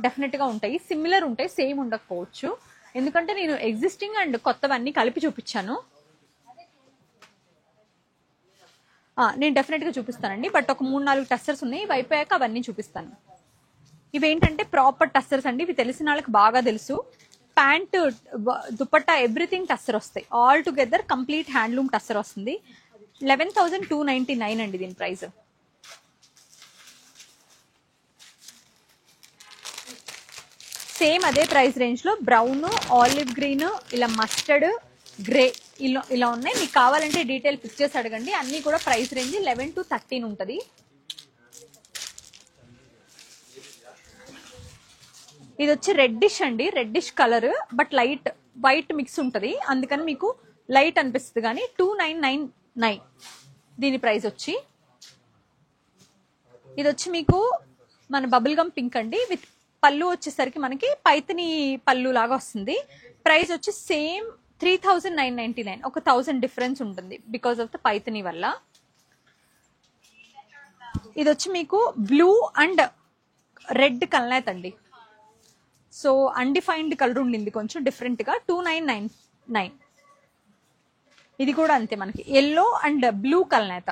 డెఫినెట్గా ఉంటాయి, సిమిలర్ ఉంటాయి, సేమ్ ఉండకపోవచ్చు. ఎందుకంటే నేను ఎగ్జిస్టింగ్ అండ్ కొత్తవన్నీ కలిపి చూపించాను. నేను డెఫినెట్గా చూపిస్తానండి, బట్ ఒక 3-4 టస్సర్స్ ఉన్నాయి, ఇవి అయిపోయాక అవన్నీ చూపిస్తాను. ఇవేంటంటే ప్రాపర్ టస్సర్స్ అండి, ఇవి తెలిసిన వాళ్ళకి బాగా తెలుసు. ప్యాంట్, దుపట్టా, ఎవ్రీథింగ్ టస్సర్ వస్తాయి. All together complete handloom tussar వస్తుంది. 11,299 అండి దీని ప్రైస్. సేమ్ అదే ప్రైస్ రేంజ్ లో బ్రౌన్, ఆలివ్ గ్రీన్, ఇలా మస్టర్డ్, గ్రే ఇలా ఉన్నాయి. మీకు కావాలంటే డీటెయిల్ పిక్చర్స్ అడగండి. అన్ని కూడా ప్రైస్ రేంజ్ 11 to 13 ఉంటుంది. ఇది వచ్చి రెడ్డిష్ అండి, reddish colour, but light white mix ఉంటుంది, అందుకని మీకు లైట్ అనిపిస్తుంది. కానీ 2999 దీని ప్రైస్ వచ్చి. ఇది వచ్చి మీకు మన బబుల్ గమ్ పింక్ అండి, విత్ పళ్ళు వచ్చేసరికి మనకి పైతని పళ్ళు లాగా వస్తుంది. ప్రైస్ వచ్చి సేమ్ 3,999, ఒక 1000 డిఫరెన్స్ ఉంటుంది బికాస్ ఆఫ్ ద పైతని వల్ల. ఇది వచ్చి మీకు బ్లూ అండ్ రెడ్ కల్నేత్ అండి, సో అన్డిఫైన్డ్ కలర్ ఉండింది కొంచెం డిఫరెంట్ గా. 2999. ఇది కూడా అంతే, మనకి ఎల్లో అండ్ బ్లూ కల్నేత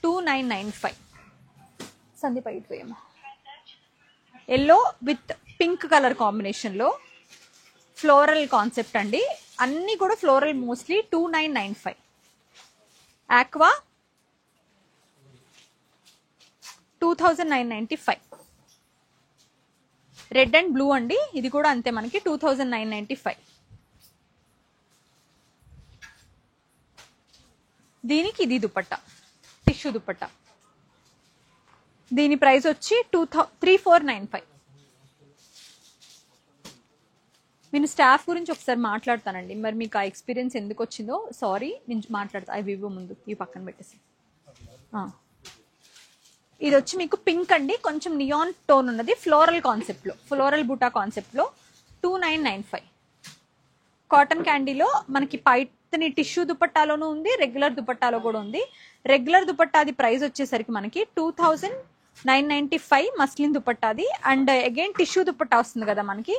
2995. సందీప్ అయిపోయాము. Yellow with pink colour combination లో ఫ్లోరల్ కాన్సెప్ట్ అండి, అన్ని కూడా floral mostly. 2995. Aqua 2,995. Red and blue అండి, ఇది కూడా అంతే మనకి 2,995. దీనికి ఇది దుపట్టా, టిష్యూ దుపట్టా. దీని ప్రైస్ వచ్చి 3,495. నేను స్టాఫ్ గురించి ఒకసారి మాట్లాడతానండి, మరి మీకు ఆ ఎక్స్పీరియన్స్ ఎందుకు వచ్చిందో సారీ, నేను మాట్లాడతా. అవి ఇవ్వ ముందు ఇవి పక్కన పెట్టేసి. ఇది వచ్చి మీకు పింక్ అండి, కొంచెం నియాన్ టోన్ ఉన్నది, ఫ్లోరల్ కాన్సెప్ట్ లో, ఫ్లోరల్ బూటా కాన్సెప్ట్ లో 2995. కాటన్ క్యాండీలో మనకి పైతని టిష్యూ దుపట్టాలోనూ ఉంది, రెగ్యులర్ దుపట్టాలో కూడా ఉంది. రెగ్యులర్ దుపట్టాది ప్రైస్ వచ్చేసరికి మనకి 2,995 మస్లిన్ దుపట్టాది. అండ్ అగైన్ టిష్యూ దుపట్టా వస్తుంది కదా మనకి,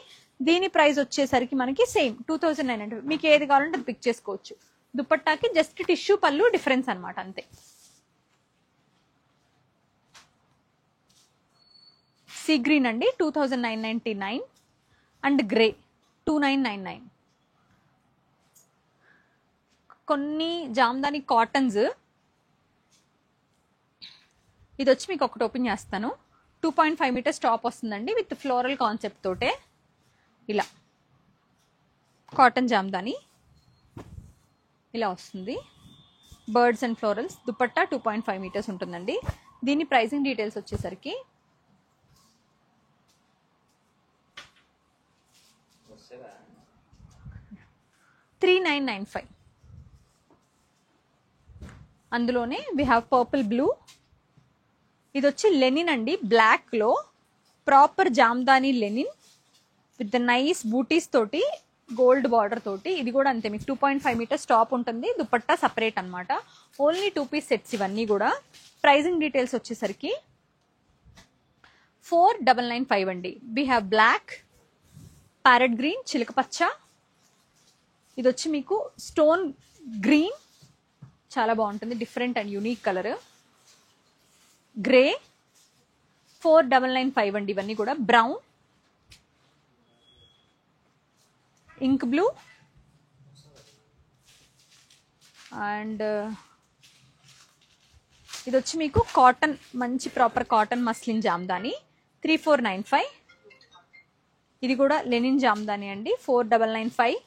దీని ప్రైస్ వచ్చేసరికి మనకి సేమ్ 2,995. మీకు ఏది కావాలంటే అది పిక్ చేసుకోవచ్చు. దుపట్టాకి జస్ట్ టిష్యూ పళ్ళు డిఫరెన్స్ అనమాట, అంతే. సీ గ్రీన్ అండి 2,999 అండ్ గ్రే 2,999. కొన్ని జామ్దాని కాటన్స్. ఇది వచ్చి మీకు ఒకటి ఓపెన్ చేస్తాను. 2.5 మీటర్స్ టాప్ వస్తుందండి, విత్ ఫ్లోరల్ కాన్సెప్ట్ తోటే ఇలా కాటన్ జామ్దాని ఇలా వస్తుంది. Birds and florals. Dupatta 2.5 metres ఉంటుందండి. దీని ప్రైసింగ్ డీటెయిల్స్ వచ్చేసరికి 3,995. అందులోనే వి హ్యావ్ పర్పుల్ బ్లూ. ఇది వచ్చి లెనిన్ అండి, బ్లాక్ లో proper jamdani linen with nice butis తోటి, గోల్డ్ బార్డర్ తోటి. ఇది కూడా అంతే, మీకు 2.5 మీటర్స్ టాప్ ఉంటుంది, దుపట్టా సపరేట్ అనమాట. ఓన్లీ 2 పీస్ సెట్స్ ఇవన్నీ కూడా. ప్రైజింగ్ డీటెయిల్స్ వచ్చేసరికి 4,995 అండి. We have black, parrot green, చిలకపచ్చ. ఇది వచ్చి మీకు స్టోన్ గ్రీన్, చాలా బాగుంటుంది, different and unique colour. Grey 4,995 అండి ఇవన్నీ కూడా. బ్రౌన్, ఇంక్ బ్లూ అండ్ ఇది వచ్చి మీకు కాటన్, మంచి ప్రాపర్ కాటన్ మస్లిన్ జామ్దాని 3,495. ఇది కూడా లెనిన్ జామ్దాని అండి 4,995.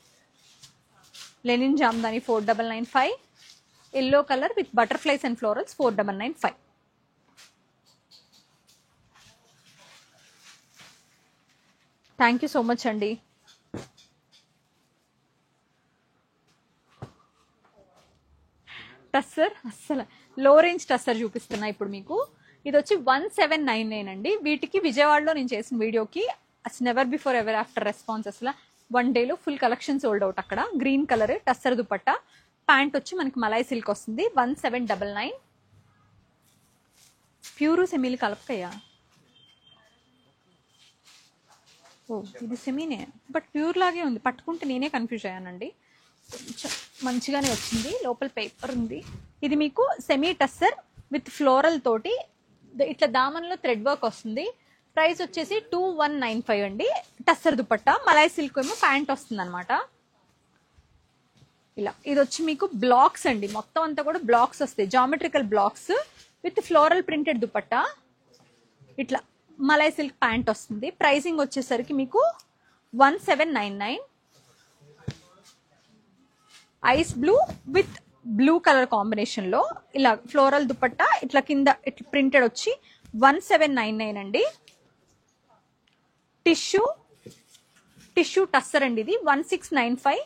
Linen jamdani 4,995. Yellow colour with butterflies and florals 4,995. Thank you so much అండి. టస్సర్ అస్సలు లో రేంజ్ టస్సర్ చూపిస్తున్నా ఇప్పుడు మీకు. ఇది వచ్చి 1799 అండి. వీటికి విజయవాడలో నేను చేసిన వీడియోకి అసలు never before ever after response. అసలు 1 డేలో ఫుల్ కలెక్షన్ సోల్డ్ అవుట్. అక్కడ green colour tussar dupatta, pant వచ్చి మనకి మలాయ్ సిల్క్ వస్తుంది. 1799. ప్యూరు సెమీలు కలపకయ్యా. ఓ ఇది సెమీనే బట్ ప్యూర్ లాగే ఉంది. పట్టుకుంటే నేనే కన్ఫ్యూజ్ అయ్యానండి. కొంచెం మంచిగానే వచ్చింది. లోపల పేపర్ ఉంది. ఇది మీకు సెమీ టస్సర్ విత్ ఫ్లోరల్ తోటి ఇట్లా దామన్లో థ్రెడ్ వర్క్ వస్తుంది. ప్రైస్ వచ్చేసి 2195 అండి. టస్సర్ దుపట్టా, మలాయ్ సిల్క్ ఏమో ప్యాంట్ వస్తుంది అనమాట. ఇలా ఇది వచ్చి మీకు బ్లాక్స్ అండి. మొత్తం అంతా కూడా బ్లాక్స్ వస్తాయి, geometrical blocks with floral printed dupatta. ఇట్లా మలాయ్ సిల్క్ ప్యాంట్ వస్తుంది. ప్రైసింగ్ వచ్చేసరికి మీకు 1799. Ice blue with blue colour combination లో ఇలా ఫ్లోరల్ దుపట్టా, ఇట్లా కింద ఇట్లా ప్రింటెడ్ వచ్చి 1799 అండి. టిష్యూ టస్సర్ అండి. ఇది 1695.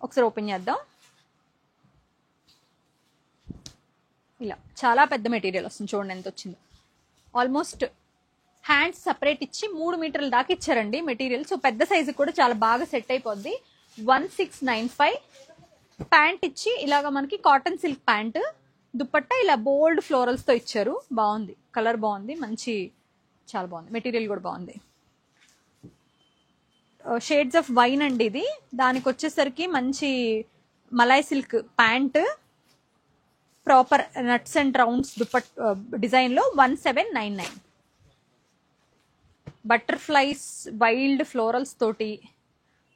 ఒకసారి ఓపెన్ చేద్దాం. ఇలా చాలా పెద్ద మెటీరియల్ వస్తుంది. చూడండి ఎంత వచ్చిందో. ఆల్మోస్ట్ హ్యాండ్స్ సపరేట్ ఇచ్చి 3 మీటర్ల దాకా ఇచ్చారండి మెటీరియల్. సో పెద్ద సైజు కూడా చాలా బాగా సెట్ అయిపోద్ది. 1695. ప్యాంట్ ఇచ్చి ఇలాగ మనకి కాటన్ సిల్క్ ప్యాంట్, దుపట్టా ఇలా బోల్డ్ ఫ్లోరల్స్ తో ఇచ్చారు. బాగుంది, కలర్ బాగుంది, మంచి చాలా బాగుంది. మెటీరియల్ కూడా బాగుంది. షేడ్స్ ఆఫ్ వైన్ అండి ఇది. దానికి వచ్చేసరికి మంచి Malay silk pant, proper nuts and rounds దుపట్ design లో 1799. బటర్ఫ్లైస్ వైల్డ్ ఫ్లోరల్స్ తోటి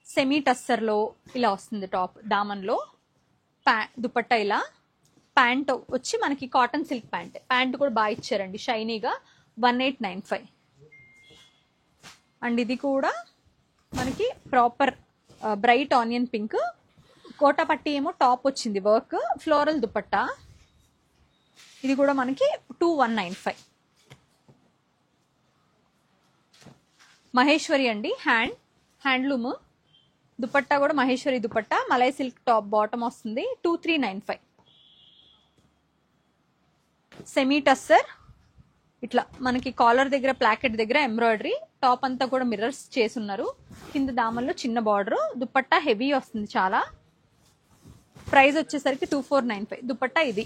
సెమీ టస్సర్ లో ఇలా వస్తుంది. టాప్ దామన్ లో దుపట్టా ఇలా. ప్యాంట్ వచ్చి మనకి కాటన్ సిల్క్ ప్యాంట్. ప్యాంట్ కూడా బాగా ఇచ్చారండి షైనీగా. 1895. అండ్ ఇది కూడా మనకి proper bright onion pink, Kota పట్టి ఏమో టాప్ వచ్చింది వర్క్, ఫ్లోరల్ దుపట్టా. ఇది కూడా మనకి 2195. మహేశ్వరి అండి, హ్యాండ్లూమ్ దుపట్టా కూడా Maheshwari dupatta, malai silk top bottom వస్తుంది. 2395. సెమీ టస్సర్ ఇట్లా మనకి కాలర్ దగ్గర ప్లాకెట్ దగ్గర ఎంబ్రాయిడరీ, టాప్ అంతా కూడా మిర్రర్స్ చేసున్నారు. కింద దామల్లో చిన్న బార్డర్, దుపట్టా హెవీ వస్తుంది చాలా. ప్రైస్ వచ్చేసరికి 2495. దుపట్టా ఇది.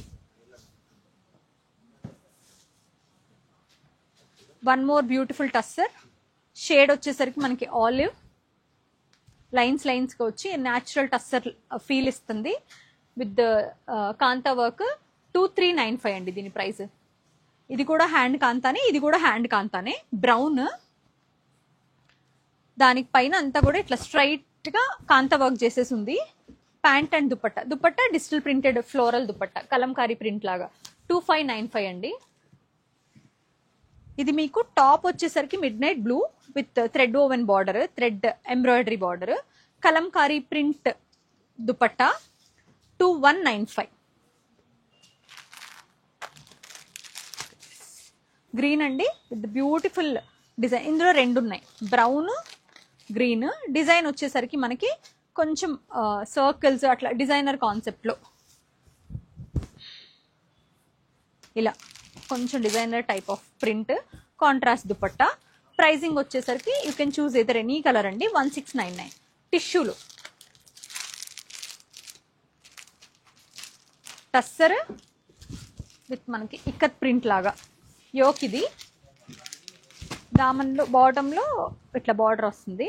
One more beautiful tussar. Shade వచ్చేసరికి మనకి ఆలివ్ లైన్స్ గా వచ్చి న్యాచురల్ టస్సర్ ఫీల్ ఇస్తుంది విత్ కాంతా వర్క్. 2395 అండి దీని ప్రైస్. ఇది కూడా హ్యాండ్ కాంతానే, ఇది కూడా హ్యాండ్ కాంతానే. బ్రౌన్, దానికి పైన అంతా కూడా ఇట్లా స్ట్రైట్ గా కాంతా వర్క్ చేసేసి ఉంది. Pant and dupatta digital printed floral dupatta, Kalamkari print లాగా. 2595 అండి. ఇది మీకు టాప్ వచ్చేసరికి midnight blue with thread woven border, thread embroidery border, Kalamkari print dupatta. 2195. Green అండి విత్ బ్యూటిఫుల్ డిజైన్. ఇందులో రెండు ఉన్నాయి, బ్రౌన్ గ్రీన్. డిజైన్ వచ్చేసరికి మనకి కొంచెం సర్కిల్స్ అట్లా డిజైనర్ కాన్సెప్ట్ లో ఇలా కొంచెం designer type of print, contrast dupatta. Pricing వచ్చేసరికి you can choose either any colour అండి. 1699. టిష్యూలు టస్సర్ విత్ మనకి ఇక్కత్ ప్రింట్ లాగా యోక్. ఇది దామన్లో బాటంలో ఇట్లా బార్డర్ వస్తుంది.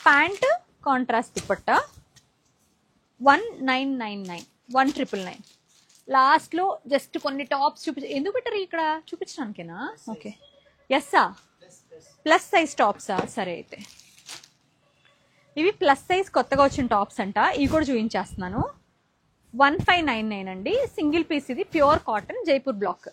Pant contrast dupatta. 1999. 1999. లాస్ట్ లో జస్ట్ కొన్ని టాప్స్ ఎందుకు పెట్టారు ఇక్కడ చూపించడానికేనా? ఓకే, ఎస్సా ప్లస్ సైజ్ టాప్సా? సరే అయితే ఇవి ప్లస్ సైజ్ కొత్తగా వచ్చిన టాప్స్ అంట. ఇవి కూడా చూపించేస్తున్నాను. 1599 అండి. Single piece. ఇది ప్యూర్ కాటన్ జైపూర్ బ్లాక్.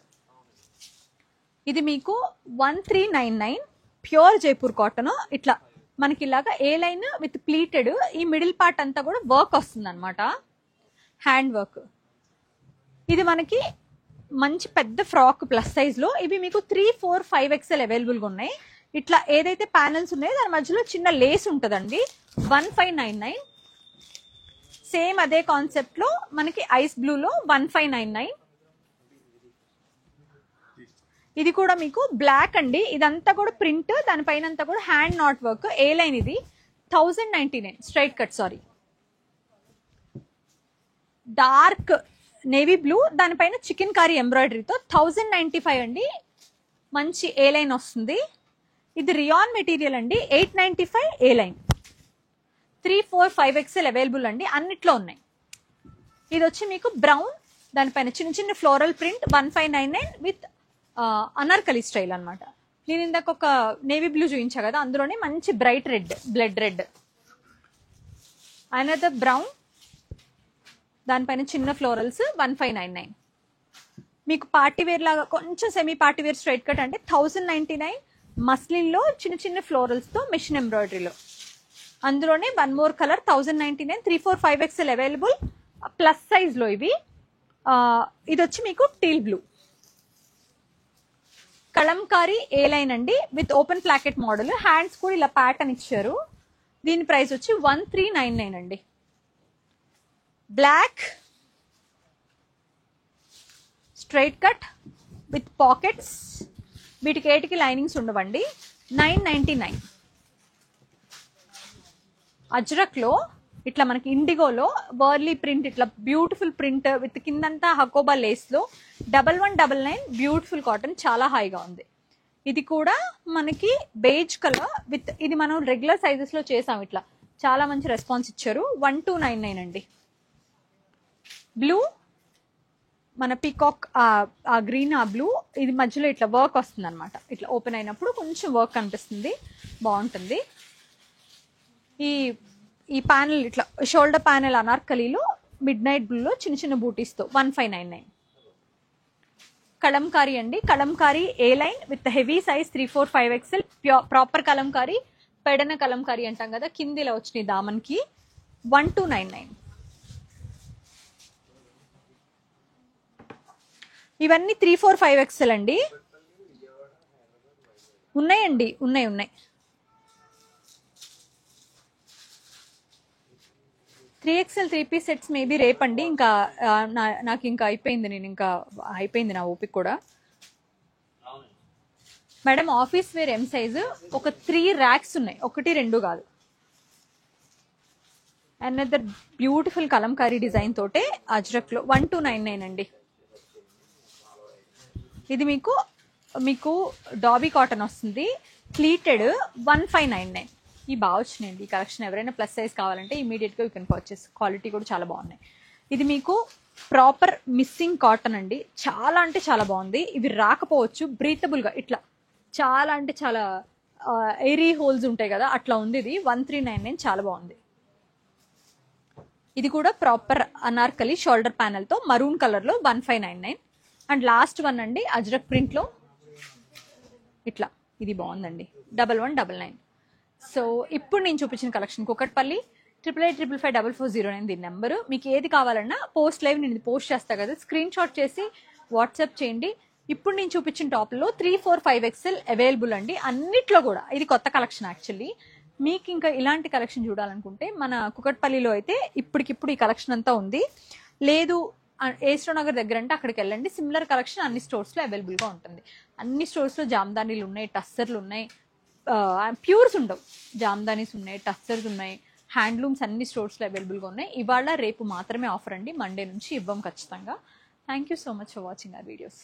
ఇది మీకు 1399. Pure Jaipur cotton. ఇట్లా మనకి ఇలాగా ఏ లైన్ విత్ ప్లీటెడ్, ఈ మిడిల్ పార్ట్ అంతా కూడా వర్క్ వస్తుంది అనమాట, హ్యాండ్ వర్క్. ఇది మనకి మంచి పెద్ద ఫ్రాక్ ప్లస్ సైజ్ లో. ఇవి మీకు 3, 4, 5 XL అవైలబుల్ గా ఉన్నాయి. ఇట్లా ఏదైతే ప్యానల్స్ ఉన్నాయో దాని మధ్యలో చిన్న లేస్ ఉంటుందండి. 1599. సేమ్ అదే కాన్సెప్ట్ లో మనకి ఐస్ బ్లూ లో 1599. ఇది కూడా మీకు బ్లాక్ అండి. ఇదంతా కూడా ప్రింట్, దానిపైన అంతా కూడా hand not work. A line ఇది 1099 straight cut. Sorry, dark navy blue, దానిపైన చికెన్ కారీ ఎంబ్రాయిడరీతో 1095 అండి. మంచి ఏ లైన్ వస్తుంది. ఇది రియాన్ మెటీరియల్ అండి. 895 ఏ లైన్. 3, 4, 5XL అవైలబుల్ అండి, అన్నిట్లో ఉన్నాయి. ఇది వచ్చి మీకు బ్రౌన్, దానిపైన చిన్న చిన్న floral print 1599 with Anarkali style అనమాట. నేను ఇందాక ఒక నేవీ బ్లూ చూపించా కదా, అందులోనే మంచి bright red, blood red. Another brown, దానిపైన చిన్న ఫ్లోరల్స్ 1599. మీకు పార్టీ వేర్ లాగా కొంచెం semi party wear straight cut అంటే 1099. మస్లిన్ లో చిన్న చిన్న ఫ్లోరల్స్ తో మిషన్ ఎంబ్రాయిడరీలో, అందులోనే one more colour 1099. 3, 4, 5XL available. Plus size లో ఇవి. ఇది వచ్చి మీకు teal blue, Kalamkari A line అండి with open placket model. Hands కూడా ఇలా ప్యాటర్న్ ఇచ్చారు. దీని ప్రైస్ వచ్చి 1399 అండి. Black straight cut with pockets. వీటికి ఏటికి లైనింగ్స్ ఉండవండి. 999. అజ్రక్ లో ఇట్లా మనకి ఇండిగోలో వర్లీ ప్రింట్, ఇట్లా బ్యూటిఫుల్ ప్రింట్ విత్ కిందంతా హకోబా లేస్ లో 1199. బ్యూటిఫుల్ కాటన్, చాలా హాయిగా ఉంది. ఇది కూడా మనకి బేజ్ కలర్ విత్, ఇది మనం రెగ్యులర్ సైజెస్ లో చేసాం. ఇట్లా చాలా మంచి రెస్పాన్స్ ఇచ్చారు. 1299 అండి. బ్లూ, మన పీకాక్ ఆ గ్రీన్, ఆ బ్లూ, ఇది మధ్యలో ఇట్లా వర్క్ వస్తుంది అనమాట. ఇట్లా ఓపెన్ అయినప్పుడు కొంచెం వర్క్ కనిపిస్తుంది, బాగుంటుంది. ఈ ప్యానెల్ ఇట్లా షోల్డర్ ప్యానెల్ అనార్కలీలో మిడ్ నైట్ బ్లూలో చిన్న చిన్న బూటీస్తో 1599. కలంకారీ అండి. Kalamkari A line with heavy size 3, 4, 5XL proper kalamkari. Pedana kalamkari అంటాం కదా, కింద ఇలా వచ్చినాయి దామన్కి. 1299. ఇవన్నీ 3, 4, 5XL అండి. ఉన్నాయండి, ఉన్నాయి. 3XL 3 piece sets maybe రేపండి. ఇంకా నాకు ఇంకా అయిపోయింది నా ఓపిక కూడా. Madam office wear M size ఒక 3 ర్యాక్స్ ఉన్నాయి, 1, 2 కాదు. అనదర్ బ్యూటిఫుల్ కలంకారీ డిజైన్ తోటే అజ్రక్ లో 1299 అండి. ఇది మీకు డాబీ కాటన్ వస్తుంది, ప్లీటెడ్ 1599. ఈ బాగా వచ్చినాయండి ఈ కలెక్షన్. ఎవరైనా ప్లస్ సైజ్ కావాలంటే ఇమీడియట్ గా యూ కెన్ పర్చేస్. క్వాలిటీ కూడా చాలా బాగున్నాయి. ఇది మీకు ప్రాపర్ మిస్సింగ్ కాటన్ అండి. చాలా అంటే చాలా బాగుంది. ఇవి రాకపోవచ్చు, బ్రీతబుల్ గా ఇట్లా చాలా అంటే చాలా ఎయిరీ హోల్స్ ఉంటాయి కదా, అట్లా ఉంది. ఇది 1399, చాలా బాగుంది. ఇది కూడా ప్రాపర్ అనార్కలి షోల్డర్ ప్యానెల్ తో మరూన్ కలర్ లో 1599. అండ్ లాస్ట్ వన్ అండి అజ్రక్ ప్రింట్ లో ఇట్లా, ఇది బాగుందండి 1199. సో ఇప్పుడు నేను చూపించిన కలెక్షన్ కుకట్పల్లి 8885554409 దీని నెంబరు. మీకు ఏది కావాలన్నా పోస్ట్ లైవ్ నేను పోస్ట్ చేస్తా కదా, స్క్రీన్ షాట్ చేసి వాట్సాప్ చేయండి. ఇప్పుడు నేను చూపించిన టాప్లో 3, 4, 5XL అవైలబుల్ అండి అన్నిట్లో కూడా. ఇది కొత్త కలెక్షన్ యాక్చువల్లీ. మీకు ఇంకా ఇలాంటి కలెక్షన్ చూడాలనుకుంటే మన కుకట్పల్లిలో అయితే ఇప్పటికిప్పుడు ఈ కలెక్షన్ అంతా ఉంది. లేదు ఏస్ట్రో నగర్ దగ్గర అంటే అక్కడికి వెళ్ళండి. సిమిలర్ కలెక్షన్ అన్ని స్టోర్స్లో అవైలబుల్గా ఉంటుంది. అన్ని స్టోర్స్లో జామ్దానీలు ఉన్నాయి, టస్సర్లు ఉన్నాయి, ప్యూర్స్ ఉండవు. జామ్దానీస్ ఉన్నాయి, టస్సర్స్ ఉన్నాయి, హ్యాండ్లూమ్స్ అన్ని స్టోర్స్లో అవైలబుల్గా ఉన్నాయి. ఇవాళ రేపు మాత్రమే ఆఫర్ అండి, మండే నుంచి ఇవ్వం ఖచ్చితంగా. Thank you so much for watching our videos.